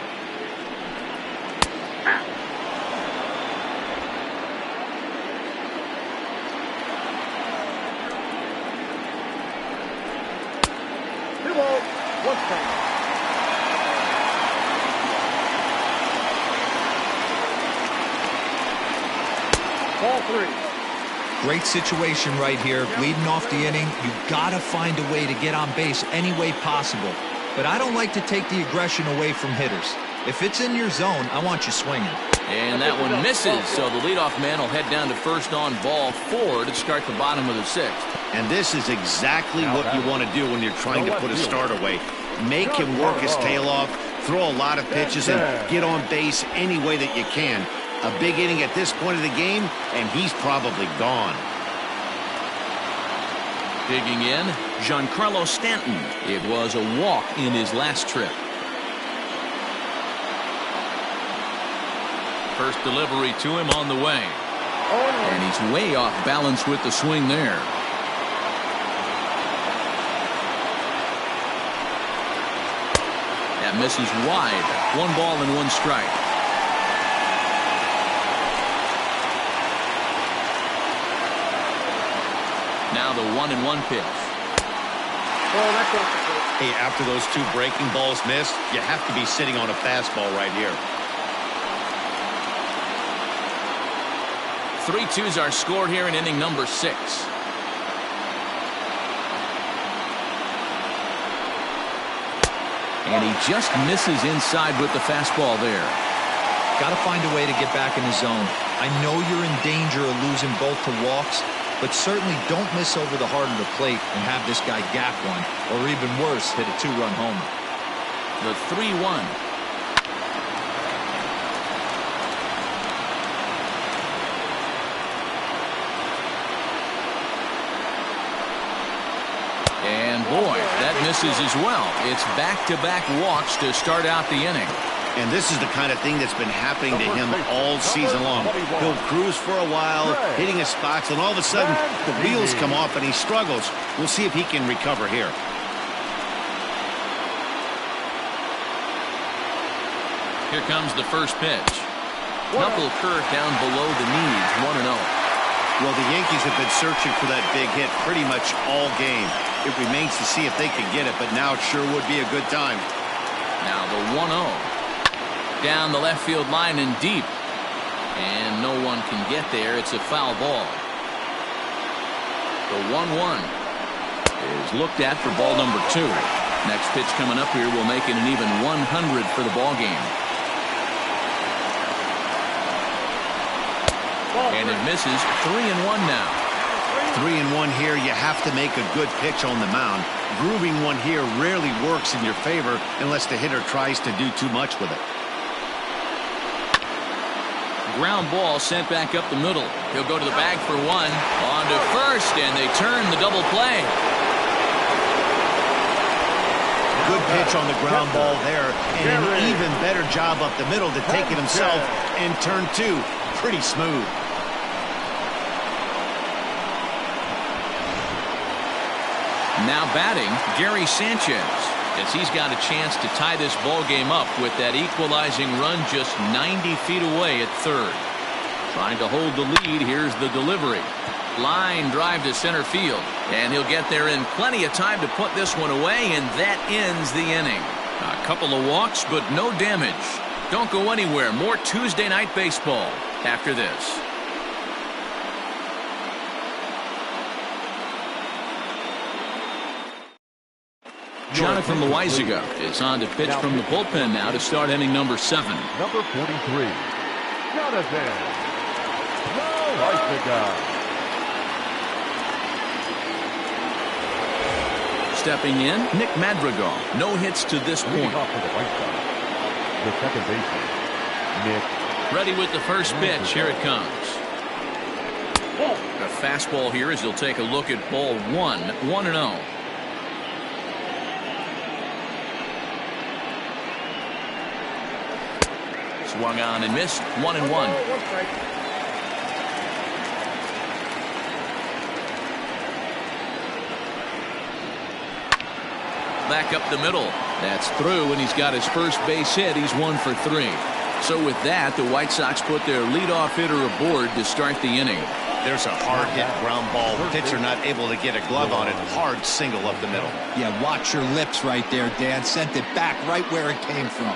Ball 3. Great situation right here. Leading off the inning, you gotta find a way to get on base any way possible. But I don't like to take the aggression away from hitters. If it's in your zone, I want you swinging. And that one misses, so the leadoff man will head down to first on ball 4 to start the bottom of the 6th. And this is exactly what you want to do when you're trying to put a start away. Make him work his tail off, throw a lot of pitches, and get on base any way that you can. A big inning at this point of the game, and he's probably gone. Digging in, Giancarlo Stanton. It was a walk in his last trip. First delivery to him on the way. And he's way off balance with the swing there. That misses wide. 1 ball and 1 strike. Now the 1-1 pitch. Oh, that's off the plate. Hey, after those two breaking balls missed, you have to be sitting on a fastball right here. 3-2's our score here in inning number 6. And he just misses inside with the fastball there. Got to find a way to get back in the zone. I know you're in danger of losing both to walks, but certainly don't miss over the heart of the plate and have this guy gap one, or even worse, hit a 2-run homer. The 3-1. And boy, that misses as well. It's back-to-back walks to start out the inning. And this is the kind of thing that's been happening to him all season long. He'll cruise for a while, hitting his spots, and all of a sudden the wheels come off and he struggles. We'll see if he can recover here. Here comes the first pitch. Knuckle curve down below the knees, 1-0. Well, the Yankees have been searching for that big hit pretty much all game. It remains to see if they can get it, but now it sure would be a good time. Now the 1-0. Down the left field line and deep. And no one can get there. It's a foul ball. The 1-1 is looked at for ball number 2. Next pitch coming up here will make it an even 100 for the ball game. And it misses. 3-1 now. 3-1 here. You have to make a good pitch on the mound. Grooving one here rarely works in your favor unless the hitter tries to do too much with it. Ground ball sent back up the middle. He'll go to the bag for one. On to first, and they turn the double play. Good pitch on the ground ball there, and an even better job up the middle to take it himself and turn 2. Pretty smooth. Now batting, Gary Sanchez, as he's got a chance to tie this ball game up with that equalizing run just 90 feet away at third. Trying to hold the lead. Here's the delivery. Line drive to center field, and he'll get there in plenty of time to put this one away, and that ends the inning. A couple of walks, but no damage. Don't go anywhere. More Tuesday night baseball after this. Jonathan Loaizaga is on to pitch from the bullpen now to start inning number 7. Number 43, Jonathan Loaizaga. Stepping in, Nick Madrigal. No hits to this point. Off to the right side, the second baseman, Nick. Ready with the first pitch. Here it comes. A fastball here as he'll take a look at ball 1. 1-0. Swung on and missed. 1-1. Back up the middle. That's through, and he's got his first base hit. He's 1 for 3. So with that, the White Sox put their leadoff hitter aboard to start the inning. There's a hard hit ground ball. Pitcher not able to get a glove on it. Hard single up the middle. Yeah, watch your lips right there, Dan. Sent it back right where it came from.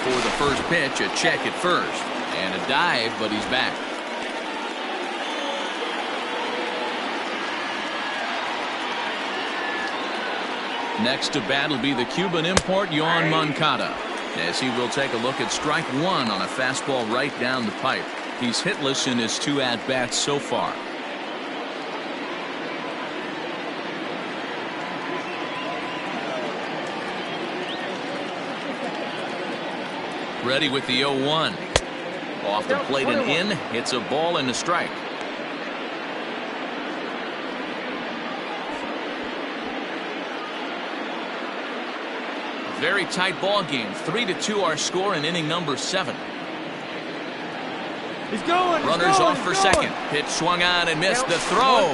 For the first pitch, a check at first. And a dive, but he's back. Next to bat will be the Cuban import, Yoan Moncada, as he will take a look at strike 1 on a fastball right down the pipe. He's hitless in his 2 at-bats so far. Ready with the 0-1. Off the plate and in. It's a ball and a strike. Very tight ball game. 3-2 our score in inning number 7. He's going. Runners off for second. Pitch swung on and missed the throw.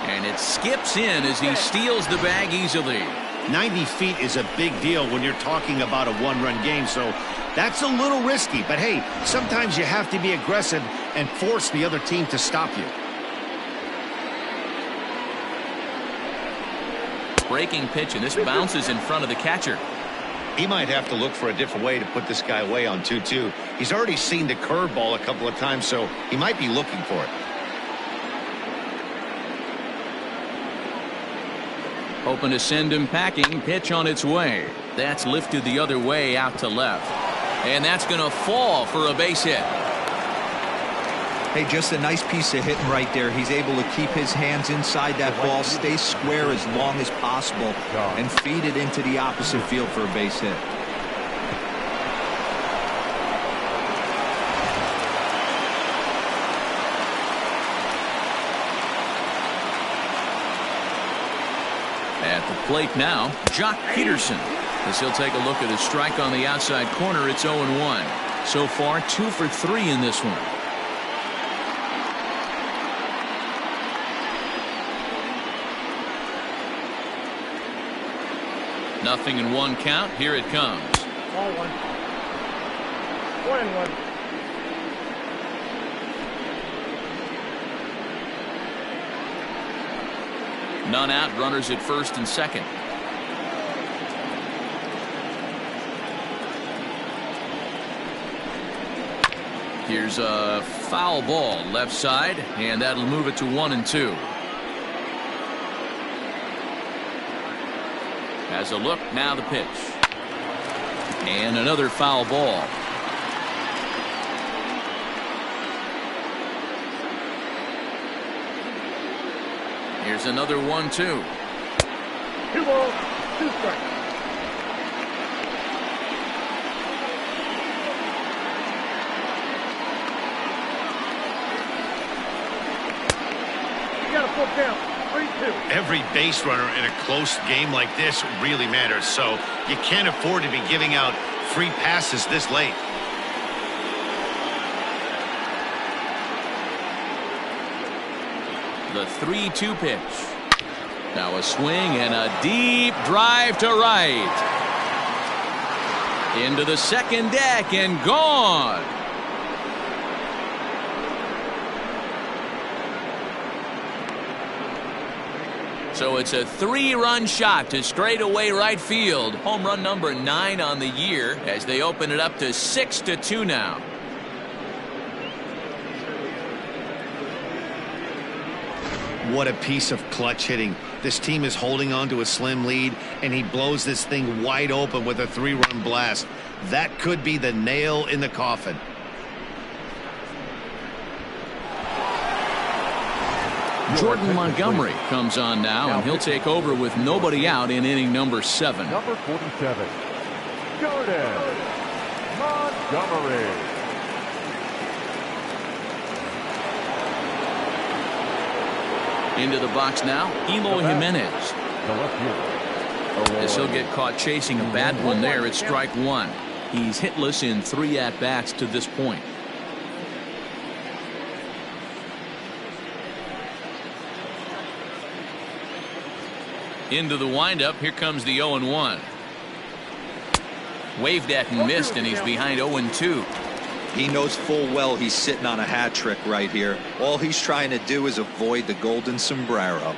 And it skips in as he steals the bag easily. 90 feet is a big deal when you're talking about a one-run game, so that's a little risky. But hey, sometimes you have to be aggressive and force the other team to stop you. Breaking pitch, and this bounces in front of the catcher. He might have to look for a different way to put this guy away on 2-2. He's already seen the curveball a couple of times, so he might be looking for it. Hoping to send him packing. Pitch on its way. That's lifted the other way out to left. And that's going to fall for a base hit. Hey, just a nice piece of hitting right there. He's able to keep his hands inside that ball, stay square as long as possible, and feed it into the opposite field for a base hit. At the plate now, Jock Peterson. As he'll take a look at his strike on the outside corner, it's 0-1. So far, 2 for 3 in this one. Nothing in 1 count. Here it comes. Ball 1. 1-1. None out. Runners at first and second. Here's a foul ball left side, and that'll move it to 1-2. Has a look, now the pitch. And another foul ball. Here's another 1-2. 2 balls, 2 strikes. You got a full count. 3-2. Every base runner in a close game like this really matters, so you can't afford to be giving out free passes this late. The 3-2 pitch. Now a swing and a deep drive to right. Into the second deck and gone. So it's a 3-run shot to straightaway right field. Home run number 9 on the year as they open it up to 6-2 now. What a piece of clutch hitting. This team is holding on to a slim lead, and he blows this thing wide open with a 3-run blast. That could be the nail in the coffin. Jordan Montgomery comes on now, and he'll take over with nobody out in inning number 7. Number 47, Jordan Montgomery. Into the box now, Eloy Jimenez. The left fielder. As he'll get caught chasing a bad one there, it's strike 1. He's hitless in 3 at-bats to this point. Into the windup, here comes the 0-1. Waved at and missed, and he's behind 0-2. He knows full well he's sitting on a hat trick right here. All he's trying to do is avoid the golden sombrero.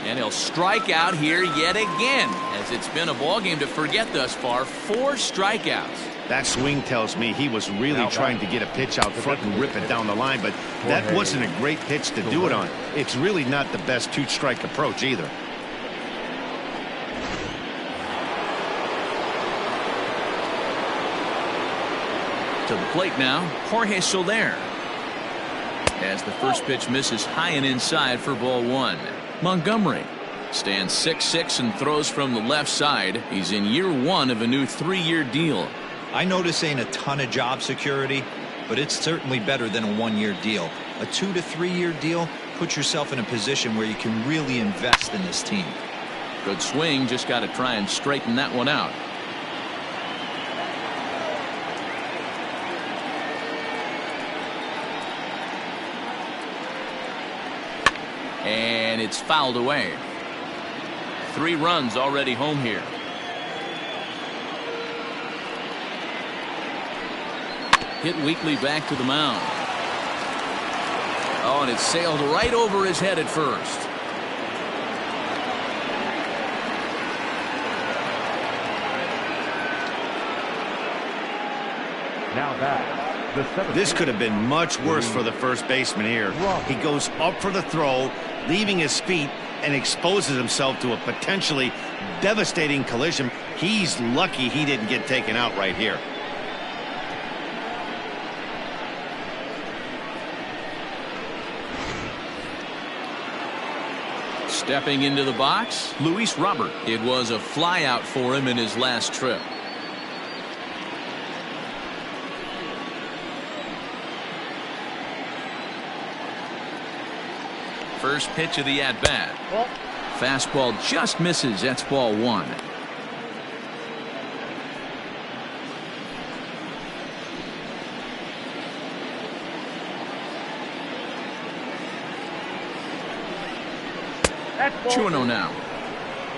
And he'll strike out here yet again, as it's been a ball game to forget thus far. 4 strikeouts. That swing tells me he was really trying to get a pitch out front and rip it down the line, but that wasn't a great pitch to do it on. It's really not the best 2-strike approach either. To the plate now, Jorge Soler. As the first pitch misses high and inside for ball 1. Montgomery stands 6'6" and throws from the left side. He's in year 1 of a new 3-year deal. I know this ain't a ton of job security, but it's certainly better than a 1-year deal. A 2 to 3-year deal puts yourself in a position where you can really invest in this team. Good swing, just got to try and straighten that one out. And and it's fouled away. 3 runs already home here. Hit weakly back to the mound. Oh, and it sailed right over his head at first. Now that the 7th. This could have been much worse for the first baseman here. He goes up for the throw, leaving his feet, and exposes himself to a potentially devastating collision. He's lucky he didn't get taken out right here. Stepping into the box, Luis Robert. It was a flyout for him in his last trip. First pitch of the at-bat. Fastball just misses. That's ball 1. That's 2-0 now.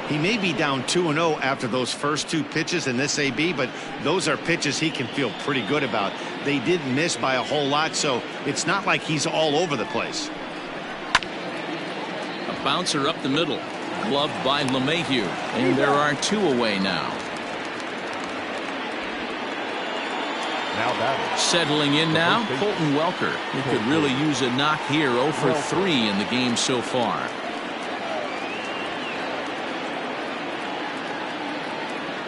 He may be down 2-0 after those first 2 pitches in this AB, but those are pitches he can feel pretty good about. They didn't miss by a whole lot, so it's not like he's all over the place. A bouncer up the middle, gloved by LeMahieu, and there are 2 away now. Now that Settling in now, Colton Welker. He could really use a knock here. 0 for 3 in the game so far.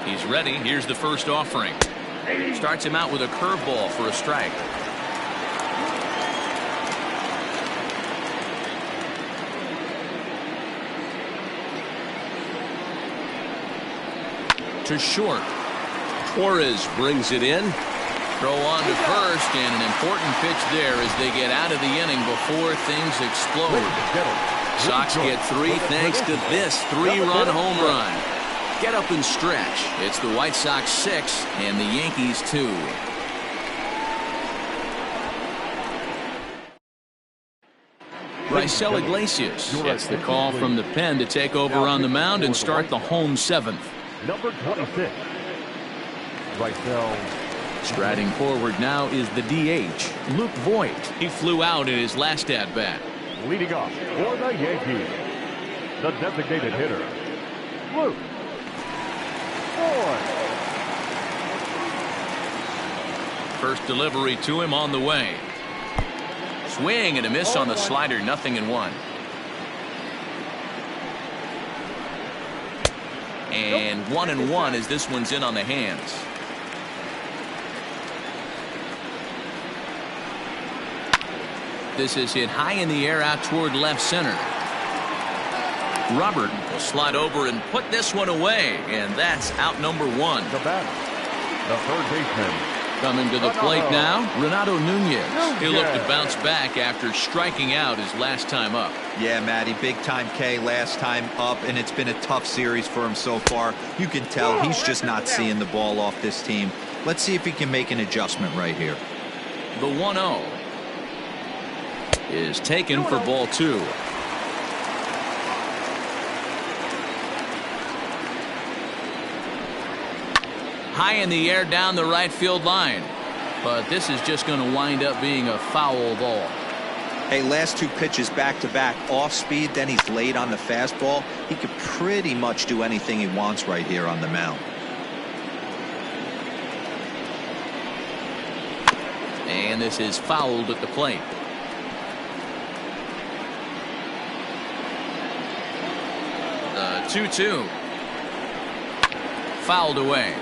He's ready. Here's the first offering. Starts him out with a curveball for a strike. To short. Torres brings it in. Throw on to first, and an important pitch there as they get out of the inning before things explode. Sox get 3 thanks to this 3-run home run. Get up and stretch. It's the White Sox 6 and the Yankees 2. Raisel Iglesias gets the call from the pen to take over on the mound and start the home 7th. number 26. Raisel. Striding forward now is the DH, Luke Voigt. He flew out in his last at-bat. Leading off for the Yankees, the designated hitter, Luke Voigt. First delivery to him on the way. Swing and a miss on the slider, 0-1. And 1-1 as this one's in on the hands. This is hit high in the air out toward left center. Robert will slide over and put this one away, and that's out number 1. The batter, the third baseman. Coming to the plate now, Renato Nunez. He'll look to bounce back after striking out his last time up. Yeah, Matty, big time K last time up, and it's been a tough series for him so far. You can tell he's just not seeing the ball off this team. Let's see if he can make an adjustment right here. The 1-0 is taken for ball 2. High in the air down the right field line, but this is just going to wind up being a foul ball. Hey, last 2 pitches back to back off speed, then he's late on the fastball. He could pretty much do anything he wants right here on the mound. And this is fouled at the plate. The 2-2 fouled away.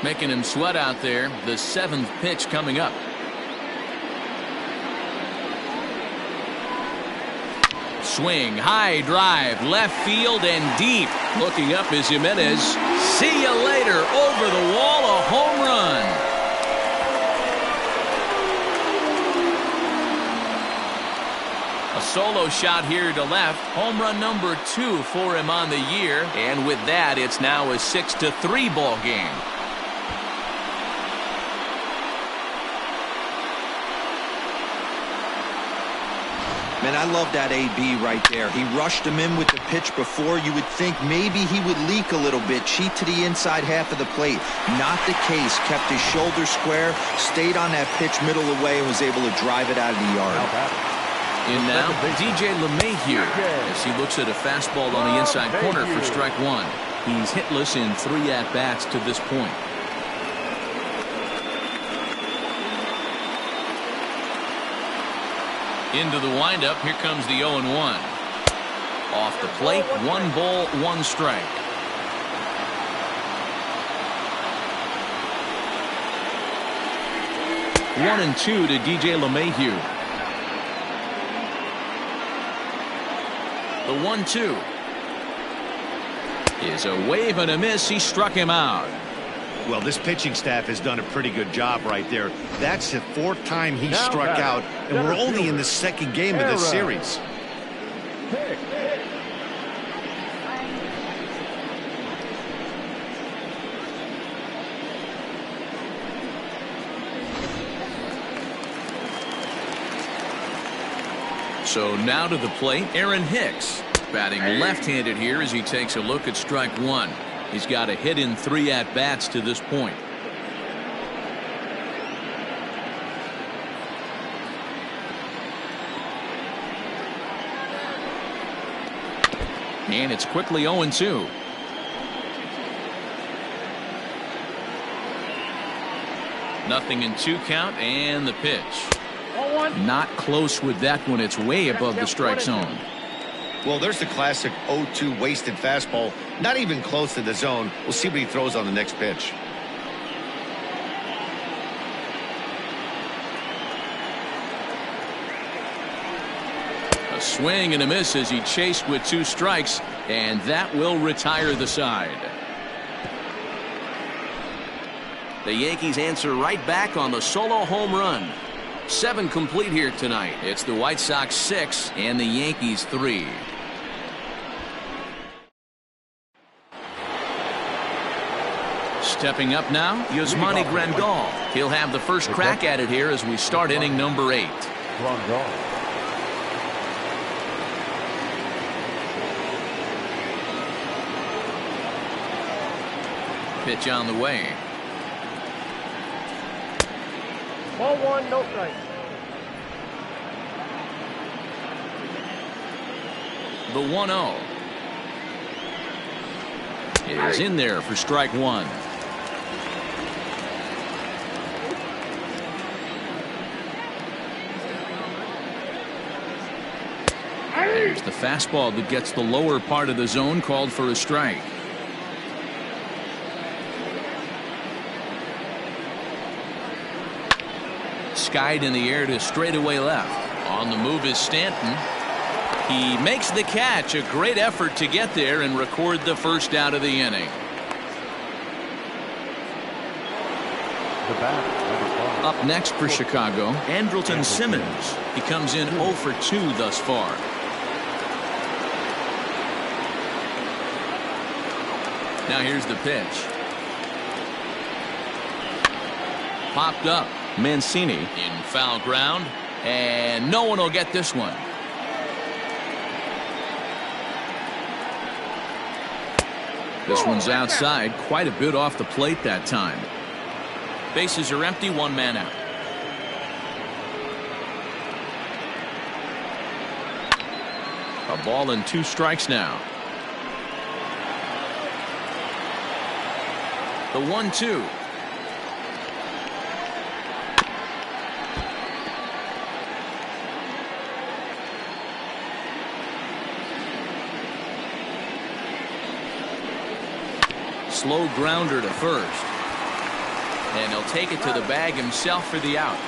Making him sweat out there. The 7th pitch coming up. Swing, high drive, left field and deep. Looking up is Jimenez. See you later. Over the wall, a home run. A solo shot here to left. Home run number 2 for him on the year. And with that, it's now a 6-3 ball game. Man, I love that AB right there. He rushed him in with the pitch before. You would think maybe he would leak a little bit, cheat to the inside half of the plate. Not the case. Kept his shoulder square, stayed on that pitch middle away, and was able to drive it out of the yard. In now, DJ LeMahieu as he looks at a fastball on the inside corner for strike one. He's hitless in 3 at-bats to this point. Into the windup, here comes the 0-1. Off the plate, 1 ball, 1 strike. One and 2 to DJ LeMahieu. The 1-2 is a wave and a miss. He struck him out. Well, this pitching staff has done a pretty good job right there. That's the 4th time he struck out, and we're only in the 2nd game of this series. So now to the plate, Aaron Hicks, batting left-handed here as he takes a look at strike one. He's got a hit in 3 at-bats to this point. And it's quickly 0-2. Nothing in 2 count, and the pitch. Not close with that one. It's way above the strike zone. Well, there's the classic 0-2 wasted fastball. Not even close to the zone. We'll see what he throws on the next pitch. A swing and a miss as he chased with 2 strikes, and that will retire the side. The Yankees answer right back on the solo home run. 7 complete here tonight. It's the White Sox 6 and the Yankees 3. Stepping up now, Yasmani Grandal. He'll have the first crack at it here as we start inning number 8. Pitch on the way. Ball 1, no strike. The 1-0 is in there for strike one. There's the fastball that gets the lower part of the zone, called for a strike. Skied in the air to straightaway left. On the move is Stanton. He makes the catch. A great effort to get there and record the first out of the inning. Up next for Chicago, Andrelton Simmons. He comes in 0 for 2 thus far. Now here's the pitch. Popped up. Mancini in foul ground, and no one will get this one. This one's outside, quite a bit off the plate that time. Bases are empty, 1 man out. A ball and 2 strikes now. The 1-2. Slow grounder to first. And he'll take it to the bag himself for the out.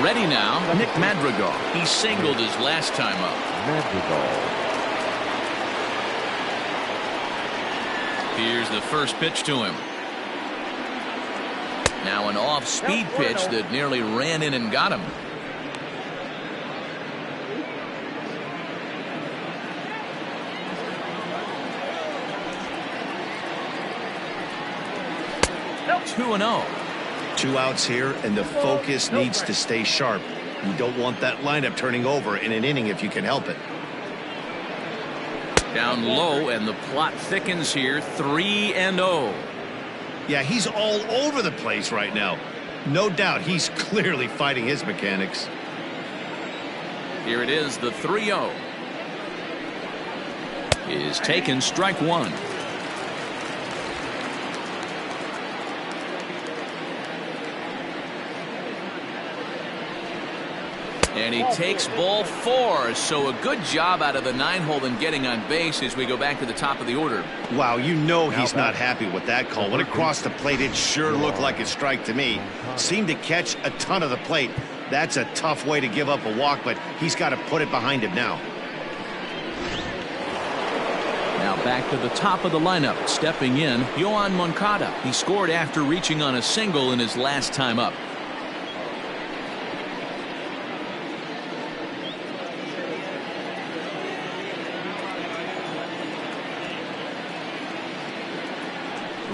Ready now, Nick Madrigal. He singled his last time up. Here's the first pitch to him. Now an off-speed pitch that nearly ran in and got him. Two outs here, and the focus needs to stay sharp. You don't want that lineup turning over in an inning if you can help it. Down low, and the plot thickens here. 3-0. Yeah, he's all over the place right now. No doubt he's clearly fighting his mechanics. Here it is, the 3-0. Is taken, strike one. And he takes ball 4. So a good job out of the 9-hole in getting on base as we go back to the top of the order. Wow, you know he's not happy with that call. When it crossed the plate, it sure looked like a strike to me. Seemed to catch a ton of the plate. That's a tough way to give up a walk, but he's got to put it behind him now. Now back to the top of the lineup. Stepping in, Yoan Moncada. He scored after reaching on a single in his last time up.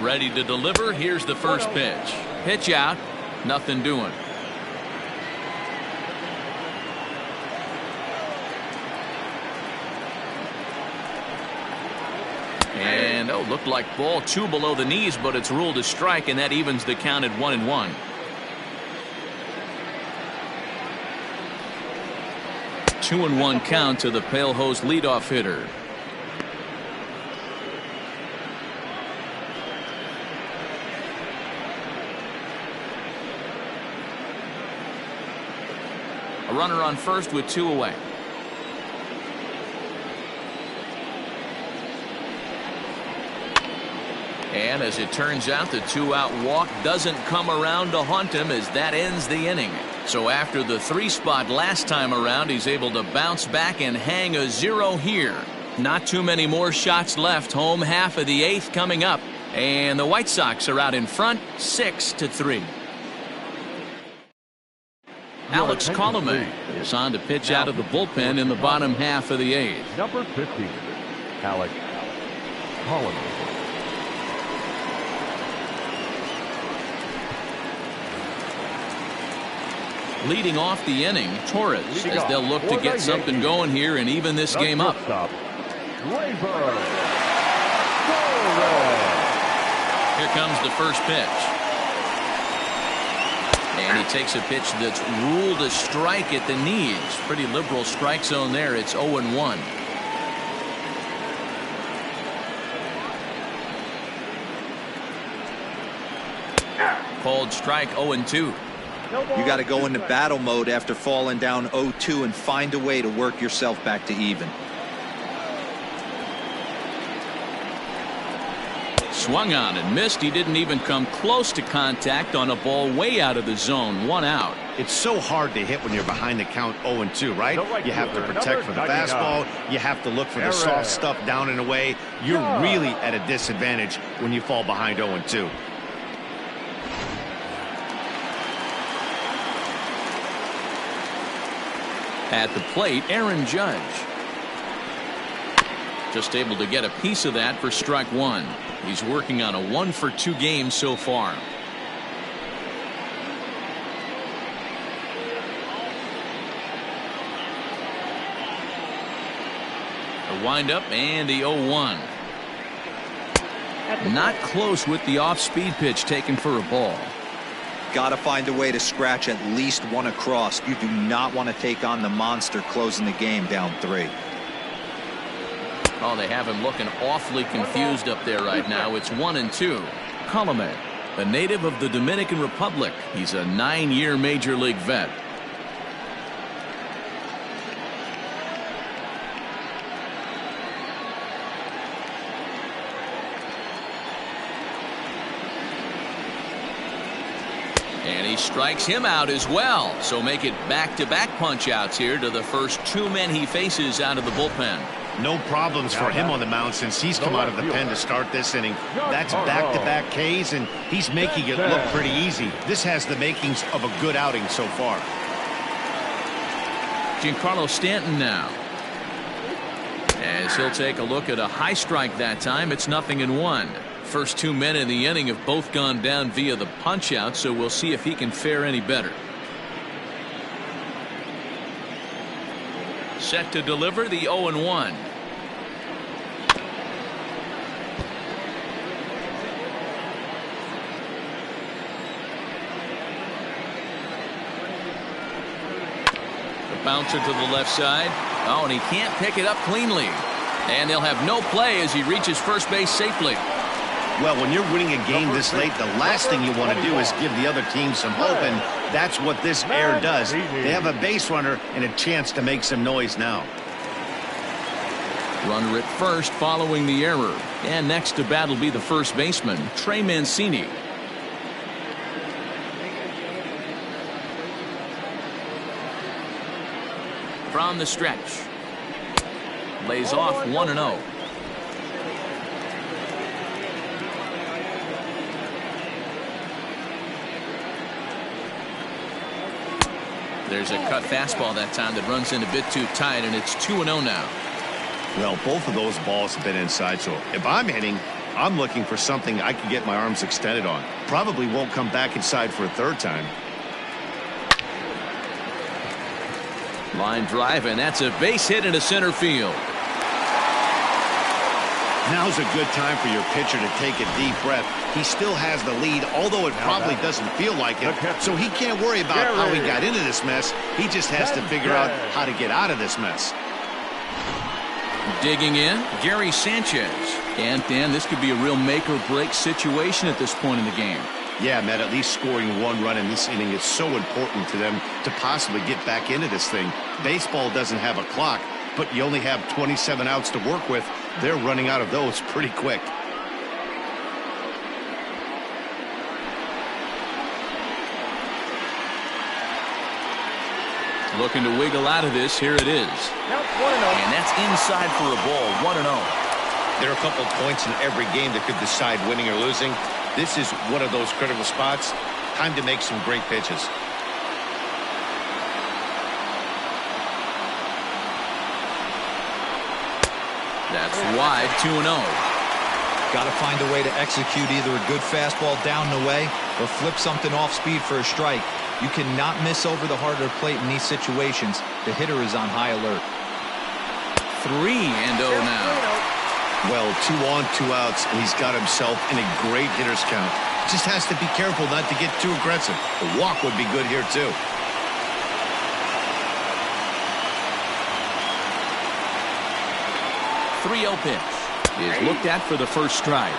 Ready to deliver. Here's the first pitch. Pitch out. Nothing doing. And looked like ball 2 below the knees, but it's ruled a strike, and that evens the count at 1-1. Two and 1 count to the Pale Hose leadoff hitter. A runner on first with 2 away. And as it turns out, the 2-out walk doesn't come around to haunt him as that ends the inning. So after the 3 spot last time around, he's able to bounce back and hang a 0 here. Not too many more shots left. Home half of the 8th coming up. And the White Sox are out in front 6-3. Alex Colomé is on to pitch out of the bullpen in the bottom half of the 8th. Number 15, Alex Colomé. Leading off the inning, Torres, as they'll look to get something going here and even this game up. Here comes the first pitch. And he takes a pitch that's ruled a strike at the knees. Pretty liberal strike zone there. It's 0-1. Called strike, 0-2. You got to go into battle mode after falling down 0-2 and find a way to work yourself back to even. Swung on and missed. He didn't even come close to contact on a ball way out of the zone. 1 out. It's so hard to hit when you're behind the count 0-2, right? You have to protect for the fastball. You have to look for the soft stuff down and away. You're really at a disadvantage when you fall behind 0-2. At the plate, Aaron Judge. Just able to get a piece of that for strike 1. He's working on a 1-for-2 game so far. The windup and the 0-1. Not close with the off-speed pitch taken for a ball. Got to find a way to scratch at least 1 across. You do not want to take on the monster closing the game down 3. Oh, they have him looking awfully confused up there right now. It's 1-2. Colomé, a native of the Dominican Republic. He's a 9-year major league vet. And he strikes him out as well. So make it back-to-back punch-outs here to the first 2 men he faces out of the bullpen. No problems for him on the mound since he's come out of the pen to start this inning. That's back-to-back Ks, and he's making it look pretty easy. This has the makings of a good outing so far. Giancarlo Stanton now. As he'll take a look at a high strike that time. It's 0-1. First 2 men in the inning have both gone down via the punch-out, so we'll see if he can fare any better. Set to deliver the 0-1. The bouncer to the left side. Oh, and he can't pick it up cleanly. And they'll have no play as he reaches first base safely. Well, when you're winning a game this late, the last thing you want to do is give the other team some hope, and that's what this error does. They have a base runner and a chance to make some noise now. Runner at first following the error. And next to bat will be the first baseman, Trey Mancini. From the stretch. Lays off 1-0. There's a cut fastball that time that runs in a bit too tight, and it's 2-0 now. Well, both of those balls have been inside, so if I'm hitting, I'm looking for something I can get my arms extended on. Probably won't come back inside for a third time. Line drive, and that's a base hit into center field. Now's a good time for your pitcher to take a deep breath. He still has the lead, although it probably doesn't feel like it. So he can't worry about how he got into this mess. He just has to figure out how to get out of this mess. Digging in, Gary Sanchez. And Dan, this could be a real make or break situation at this point in the game. Yeah, Matt, at least scoring one run in this inning is so important to them to possibly get back into this thing. Baseball doesn't have a clock, but you only have 27 outs to work with. They're running out of those pretty quick. Looking to wiggle out of this. Here it is. And that's inside for a ball. 1-0. There are a couple points in every game that could decide winning or losing. This is one of those critical spots. Time to make some great pitches. That's wide. 2-0. Got to find a way to execute either a good fastball down and away or flip something off speed for a strike. You cannot miss over the heart of the plate in these situations. The hitter is on high alert. 3-0 now. Well, 2 on, 2 outs, and he's got himself in a great hitter's count. Just has to be careful not to get too aggressive. The walk would be good here, too. .30 pitch is looked at for the first strike.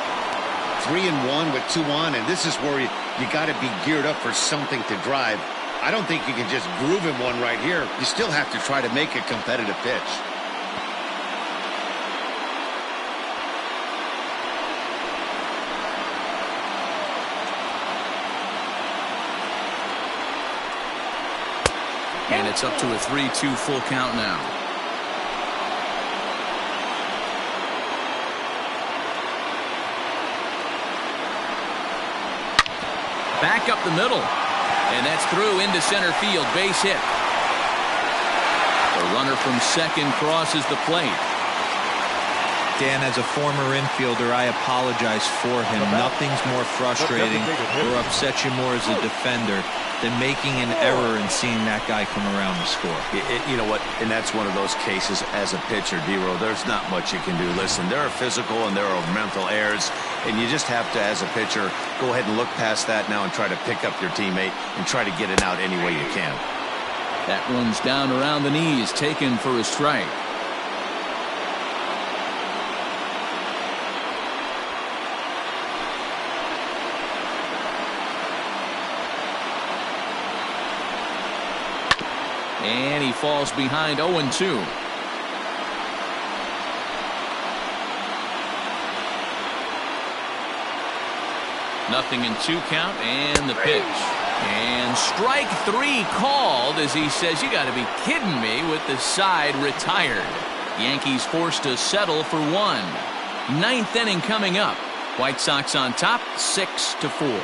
3-1 with 2 on, and this is where you got to be geared up for something to drive. I don't think you can just groove him one right here. You still have to try to make a competitive pitch. And it's up to a 3-2 full count now. Back up the middle. And that's through into center field. Base hit. The runner from second crosses the plate. Dan, as a former infielder, I apologize for him. Nothing's more frustrating or upsets you more as a defender than making an error and seeing that guy come around to score. You know what? And that's one of those cases as a pitcher, D-Row. There's not much you can do. Listen, there are physical and there are mental errors, and you just have to, as a pitcher, go ahead and look past that now and try to pick up your teammate and try to get it out any way you can. That one's down around the knees, taken for a strike. And he falls behind 0-2. Nothing in 2 count, and the pitch. And strike 3 called as he says, you got to be kidding me, with the side retired. Yankees forced to settle for 1. 9th inning coming up. White Sox on top, 6-4.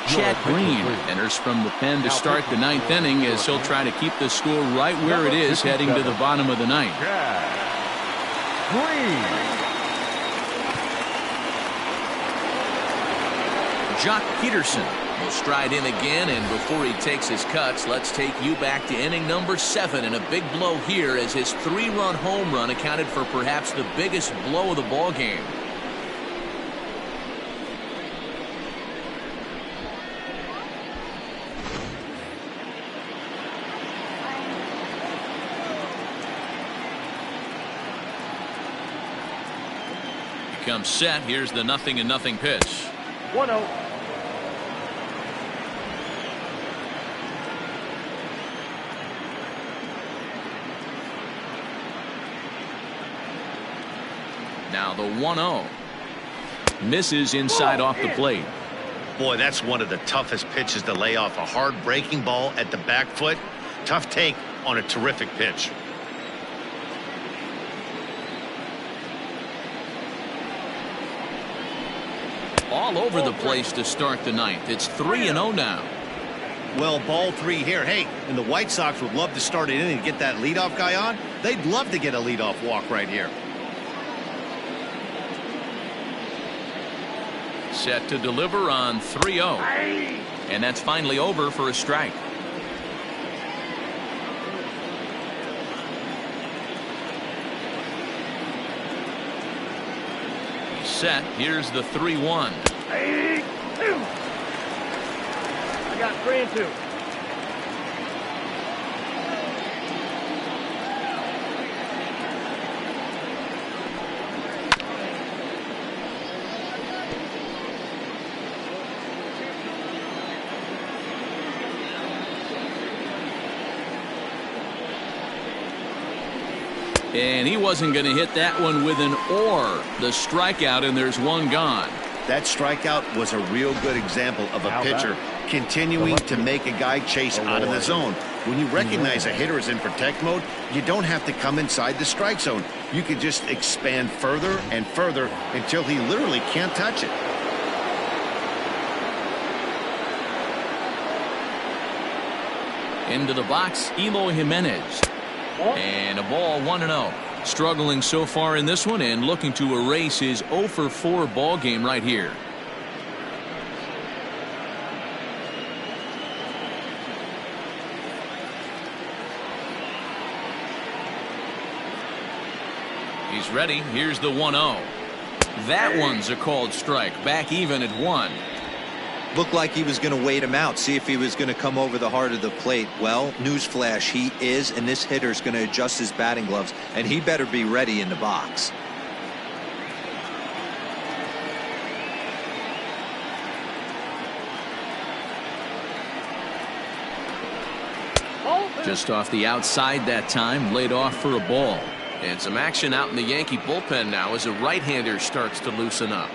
Chad Green enters from the pen to start the 9th inning as he'll try to keep the score right where it is heading to the bottom of the 9th. Jock Peterson We'll stride in again, and before he takes his cuts, let's take you back to inning number 7, and a big blow here as his 3-run home run accounted for perhaps the biggest blow of the ball game. Comes set. Here's the 0-0 pitch. 1-0. Now the 1-0. Misses inside off the plate. Boy, that's one of the toughest pitches to lay off. A hard breaking ball at the back foot. Tough take on a terrific pitch. All over the place to start the ninth. It's 3-0 now. Well, ball 3 here. Hey, and the White Sox would love to start it in and get that leadoff guy on. They'd love to get a leadoff walk right here. Set to deliver on 3-0. And that's finally over for a strike. Set. Here's the 3-1. 2. I got 3-2. And he wasn't going to hit that one with an or. The strikeout, and there's one gone. That strikeout was a real good example of a pitcher continuing to make a guy chase out of the zone. When you recognize a hitter is in protect mode, you don't have to come inside the strike zone. You can just expand further and further until he literally can't touch it. Into the box, Eloy Jimenez. And a ball, 1-0. Struggling so far in this one and looking to erase his 0-for-4 ball game right here. He's ready. Here's the 1-0. That one's a called strike. Back even at 1. Looked like he was going to wait him out, see if he was going to come over the heart of the plate. Well, newsflash, he is, and this hitter's going to adjust his batting gloves, and he better be ready in the box. Just off the outside that time, laid off for a ball. And some action out in the Yankee bullpen now as a right-hander starts to loosen up.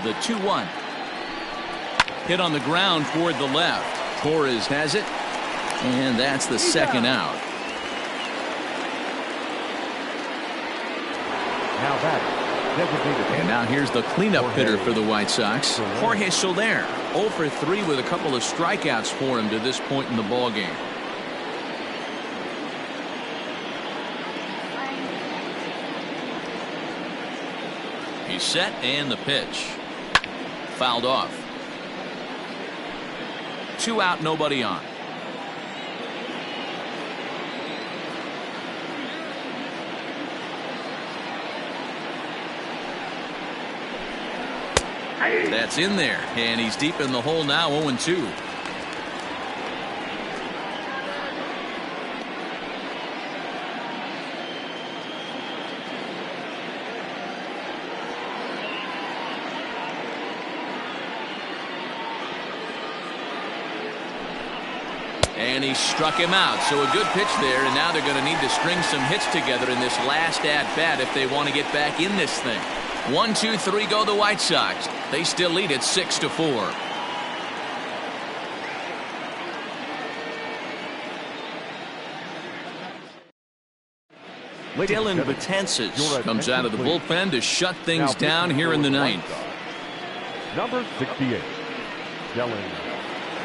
The 2-1. Hit on the ground toward the left. Torres has it. And that's the second out. Now back, designated And now here's the cleanup hitter for the White Sox, Jorge Soler. 0 for 3 with a couple of strikeouts for him to this point in the ball game. He's set, and the pitch. Fouled off. 2 out, nobody on. That's in there, and he's deep in the hole now, 0-2. And he struck him out, so a good pitch there, and now they're going to need to string some hits together in this last at-bat if they want to get back in this thing. 1, 2, 3 go the White Sox. They still lead it 6-4. Dylan Betances comes out of the bullpen to shut things down here in the ninth. Number 68, Dylan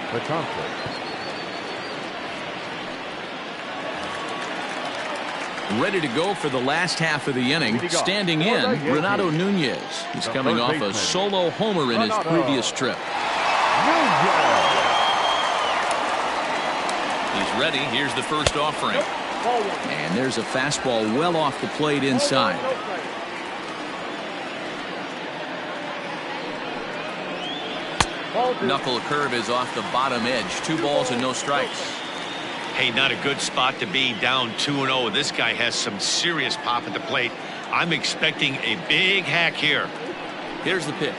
Betances. Ready to go for the last half of the inning. Standing in, Renato Nunez. He's coming off a solo homer in his previous trip. He's ready. Here's the first offering. And there's a fastball well off the plate inside. Knuckle curve is off the bottom edge. 2 balls and no strikes. Hey, not a good spot to be, down 2-0. This guy has some serious pop at the plate. I'm expecting a big hack here. Here's the pitch.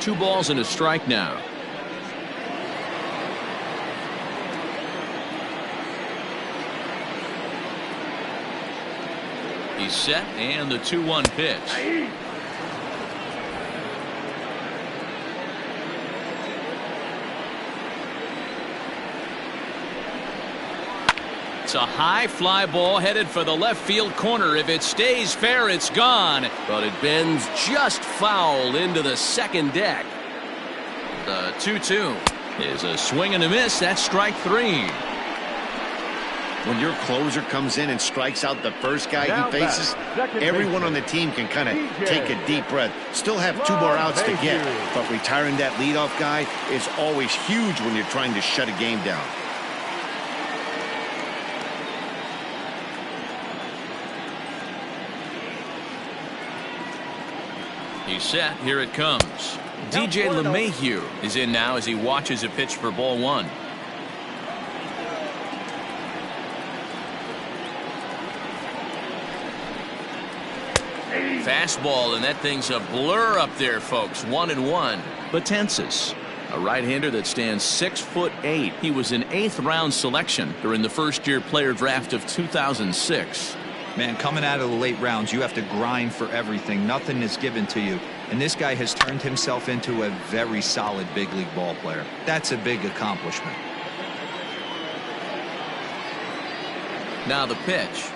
2 balls and a strike now. He's set, and the 2-1 pitch. It's a high fly ball headed for the left field corner. If it stays fair, it's gone. But it bends just foul into the second deck. The 2-2 is a swing and a miss. That's strike 3. When your closer comes in and strikes out the first guy he faces, everyone on the team can kind of take a deep breath. Still have 2 more outs to get, but retiring that leadoff guy is always huge when you're trying to shut a game down. He's set. Here it comes. DJ LeMahieu is in now as he watches a pitch for ball 1. Fastball, and that thing's a blur up there, folks. 1-1. Betances, a right-hander that stands 6'8". He was an 8th-round selection during the first-year player draft of 2006. Man, coming out of the late rounds, you have to grind for everything. Nothing is given to you. And this guy has turned himself into a very solid big league ball player. That's a big accomplishment. Now the pitch.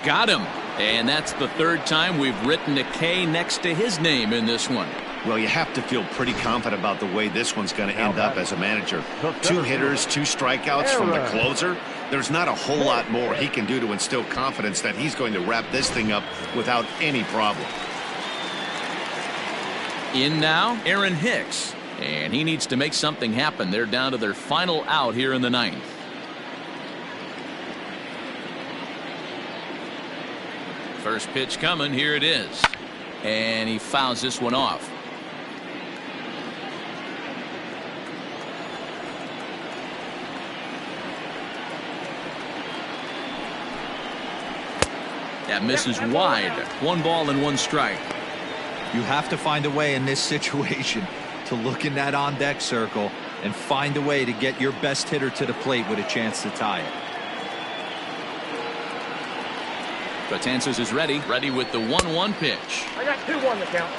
Got him. And that's the 3rd time we've written a K next to his name in this one. Well, you have to feel pretty confident about the way this one's going to end up as a manager. 2 hitters, 2 strikeouts from the closer. There's not a whole lot more he can do to instill confidence that he's going to wrap this thing up without any problem. In now, Aaron Hicks. And he needs to make something happen. They're down to their final out here in the 9th. First pitch coming. Here it is. And he fouls this one off. That misses wide. 1 ball and 1 strike. You have to find a way in this situation to look in that on-deck circle and find a way to get your best hitter to the plate with a chance to tie it. Betances is ready with the 1-1 pitch. I got 2-1 to count.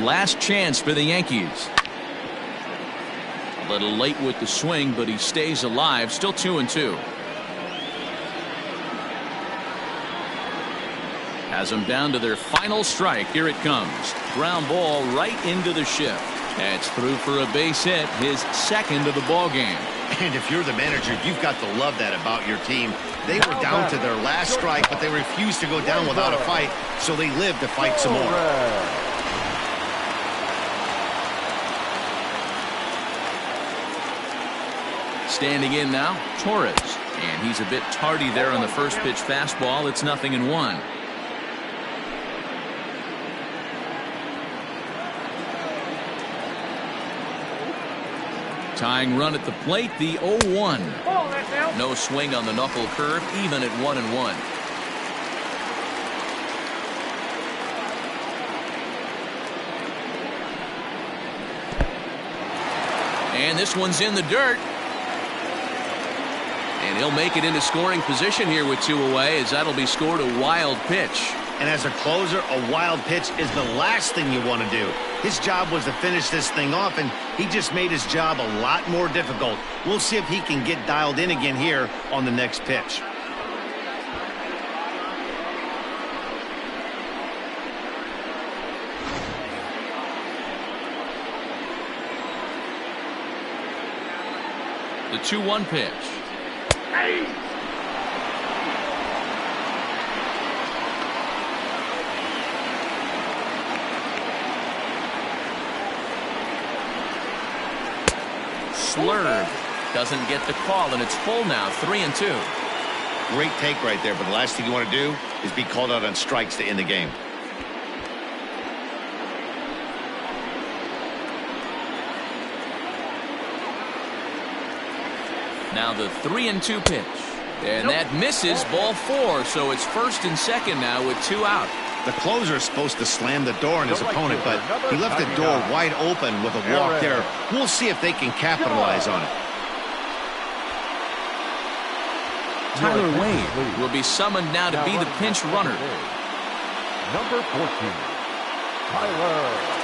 Last chance for the Yankees. A little late with the swing, but he stays alive. Still 2-2. Has them down to their final strike. Here it comes. Ground ball right into the shift. That's through for a base hit, his 2nd of the ball game. And if you're the manager, you've got to love that about your team. They were down to their last strike, but they refused to go down without a fight, so they lived to fight some more. Standing in now, Torres. And he's a bit tardy there on the first pitch fastball. It's 0-1. Tying run at the plate, the 0-1. No swing on the knuckle curve, even at 1-1. And this one's in the dirt. And he'll make it into scoring position here with 2 away, as that'll be scored a wild pitch. And as a closer, a wild pitch is the last thing you want to do. His job was to finish this thing off, and he just made his job a lot more difficult. We'll see if he can get dialed in again here on the next pitch. The 2-1 pitch. Slurve doesn't get the call, and it's full now, 3-2. Great take right there, but the last thing you want to do is be called out on strikes to end the game. Now the 3-2 pitch. And that misses, ball 4, so it's 1st and 2nd now with 2 out. The closer is supposed to slam the door on his opponent, but he left the door wide open with a walk there. We'll see if they can capitalize on it. Tyler Wade will be summoned now to be the pinch runner. Number 14, Tyler.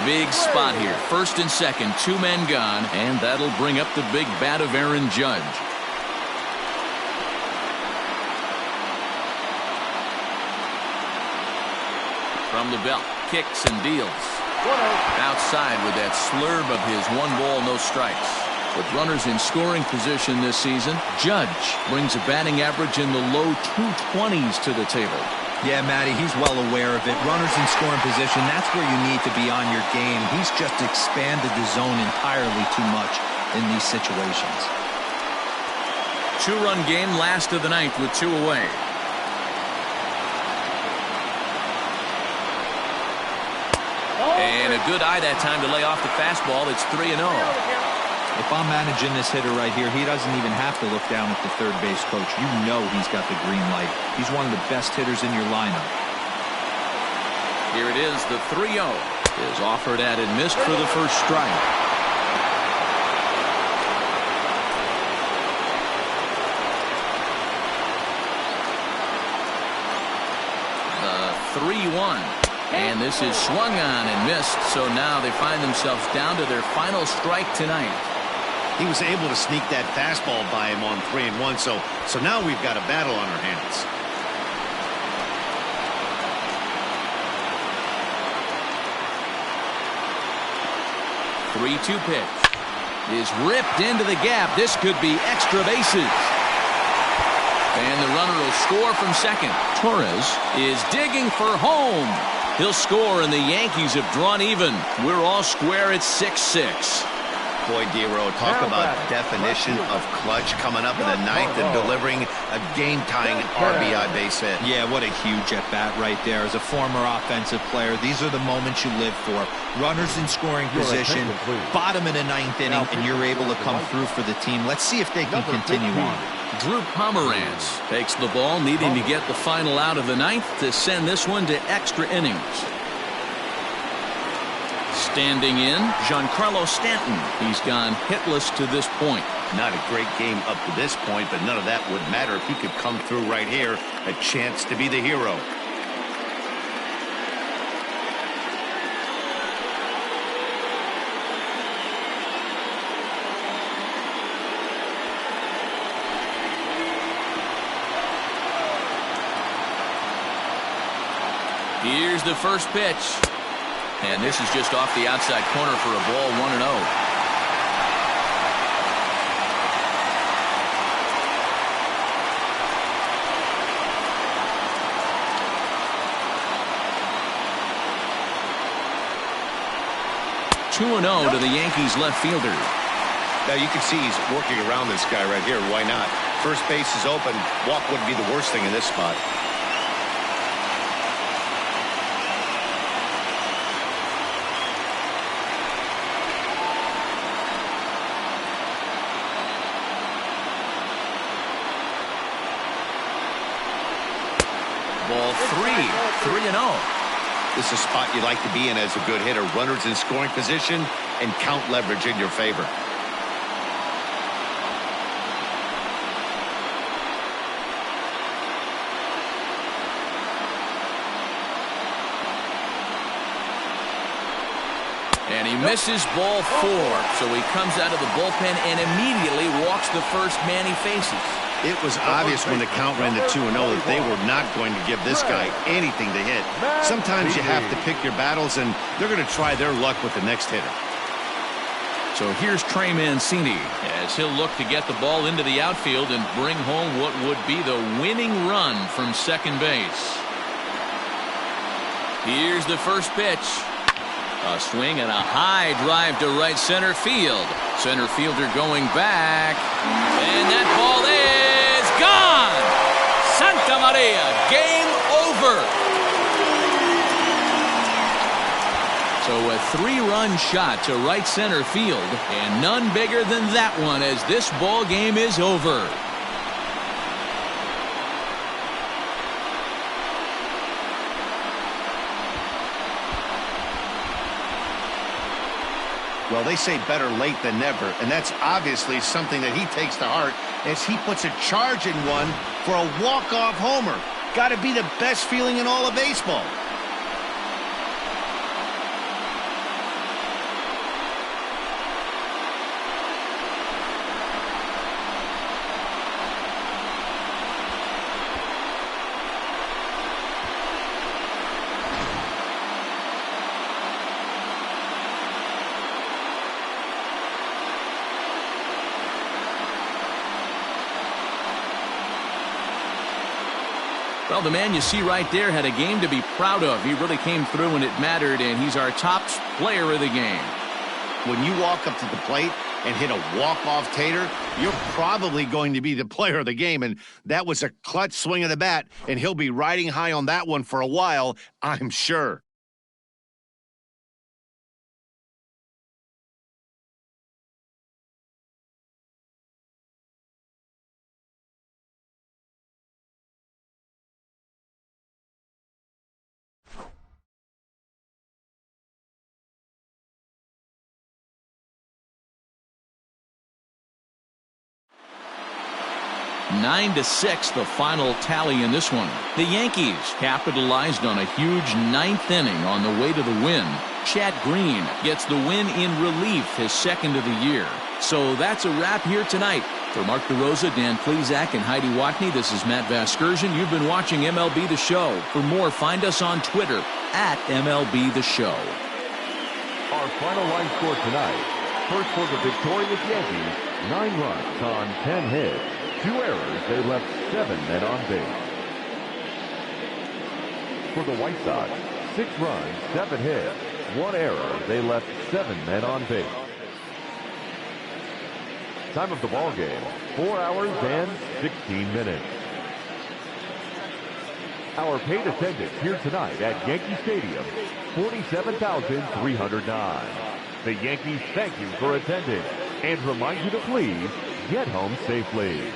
Big spot here. 1st and 2nd, 2 men gone, and that'll bring up the big bat of Aaron Judge. From the belt, kicks and deals. Outside with that slurve of his 1 ball, no strikes. With runners in scoring position this season, Judge brings a batting average in the low 220s to the table. Yeah, Matty, he's well aware of it. Runners in scoring position, that's where you need to be on your game. He's just expanded the zone entirely too much in these situations. 2-run game, last of the 9th with 2 away. And a good eye that time to lay off the fastball. It's 3-0. If I'm managing this hitter right here, he doesn't even have to look down at the third base coach. You know he's got the green light. He's one of the best hitters in your lineup. Here it is, the 3-0 is offered at and missed for the first strike. The 3-1. And this is swung on and missed, so now they find themselves down to their final strike tonight. He was able to sneak that fastball by him on 3-1, so now we've got a battle on our hands. The 3-2 pitch is ripped into the gap. This could be extra bases. And the runner will score from second. Torres is digging for home. He'll score, and the Yankees have drawn even. We're all square at 6-6. Boy, D-Row, talk about definition of clutch coming up in the 9th and delivering a game-tying RBI base hit. Yeah, what a huge at-bat right there. As a former offensive player, these are the moments you live for. Runners in scoring position, bottom of the 9th inning, and you're able to come through for the team. Let's see if they can continue on. Drew Pomeranz takes the ball, needing to get the final out of the 9th to send this one to extra innings. Standing in, Giancarlo Stanton. He's gone hitless to this point. Not a great game up to this point, but none of that would matter if he could come through right here. A chance to be the hero. Here's the first pitch. And this is just off the outside corner for a ball, 1-0. (2-0) to the Yankees left fielder. Now you can see he's working around this guy right here. Why not? First base is open. Walk wouldn't be the worst thing in this spot. Ball 3-0. This is a spot you like to be in as a good hitter. Runners in scoring position and count leverage in your favor. And he misses ball 4. So he comes out of the bullpen and immediately walks the first man he faces. It was obvious when the count ran to 2-0 that they were not going to give this guy anything to hit. Sometimes you have to pick your battles, and they're going to try their luck with the next hitter. So here's Trey Mancini as he'll look to get the ball into the outfield and bring home what would be the winning run from second base. Here's the first pitch. A swing and a high drive to right center field. Center fielder going back. And that ball is gone. Santa Maria, game over. So a 3-run shot to right center field, and none bigger than that one as this ball game is over. Well, they say better late than never, and that's obviously something that he takes to heart as he puts a charge in one for a walk-off homer. Got to be the best feeling in all of baseball. Well, the man you see right there had a game to be proud of. He really came through when it mattered, and he's our top player of the game. When you walk up to the plate and hit a walk-off tater, you're probably going to be the player of the game, and that was a clutch swing of the bat, and he'll be riding high on that one for a while, I'm sure. Nine to 6, the final tally in this one. The Yankees capitalized on a huge ninth inning on the way to the win. Chad Green gets the win in relief, his second of the year. So that's a wrap here tonight. For Mark DeRosa, Dan Plesac, and Heidi Watney, this is Matt Vasgersian. You've been watching MLB The Show. For more, find us on Twitter at MLB The Show. Our final line score tonight. First for the victorious Yankees, 9 runs on 10 hits. 2 errors, they left 7 men on base. For the White Sox, 6 runs, 7 hits, 1 error, they left 7 men on base. Time of the ball game, 4 hours and 16 minutes. Our paid attendance here tonight at Yankee Stadium, 47,309. The Yankees thank you for attending and remind you to please get home safely.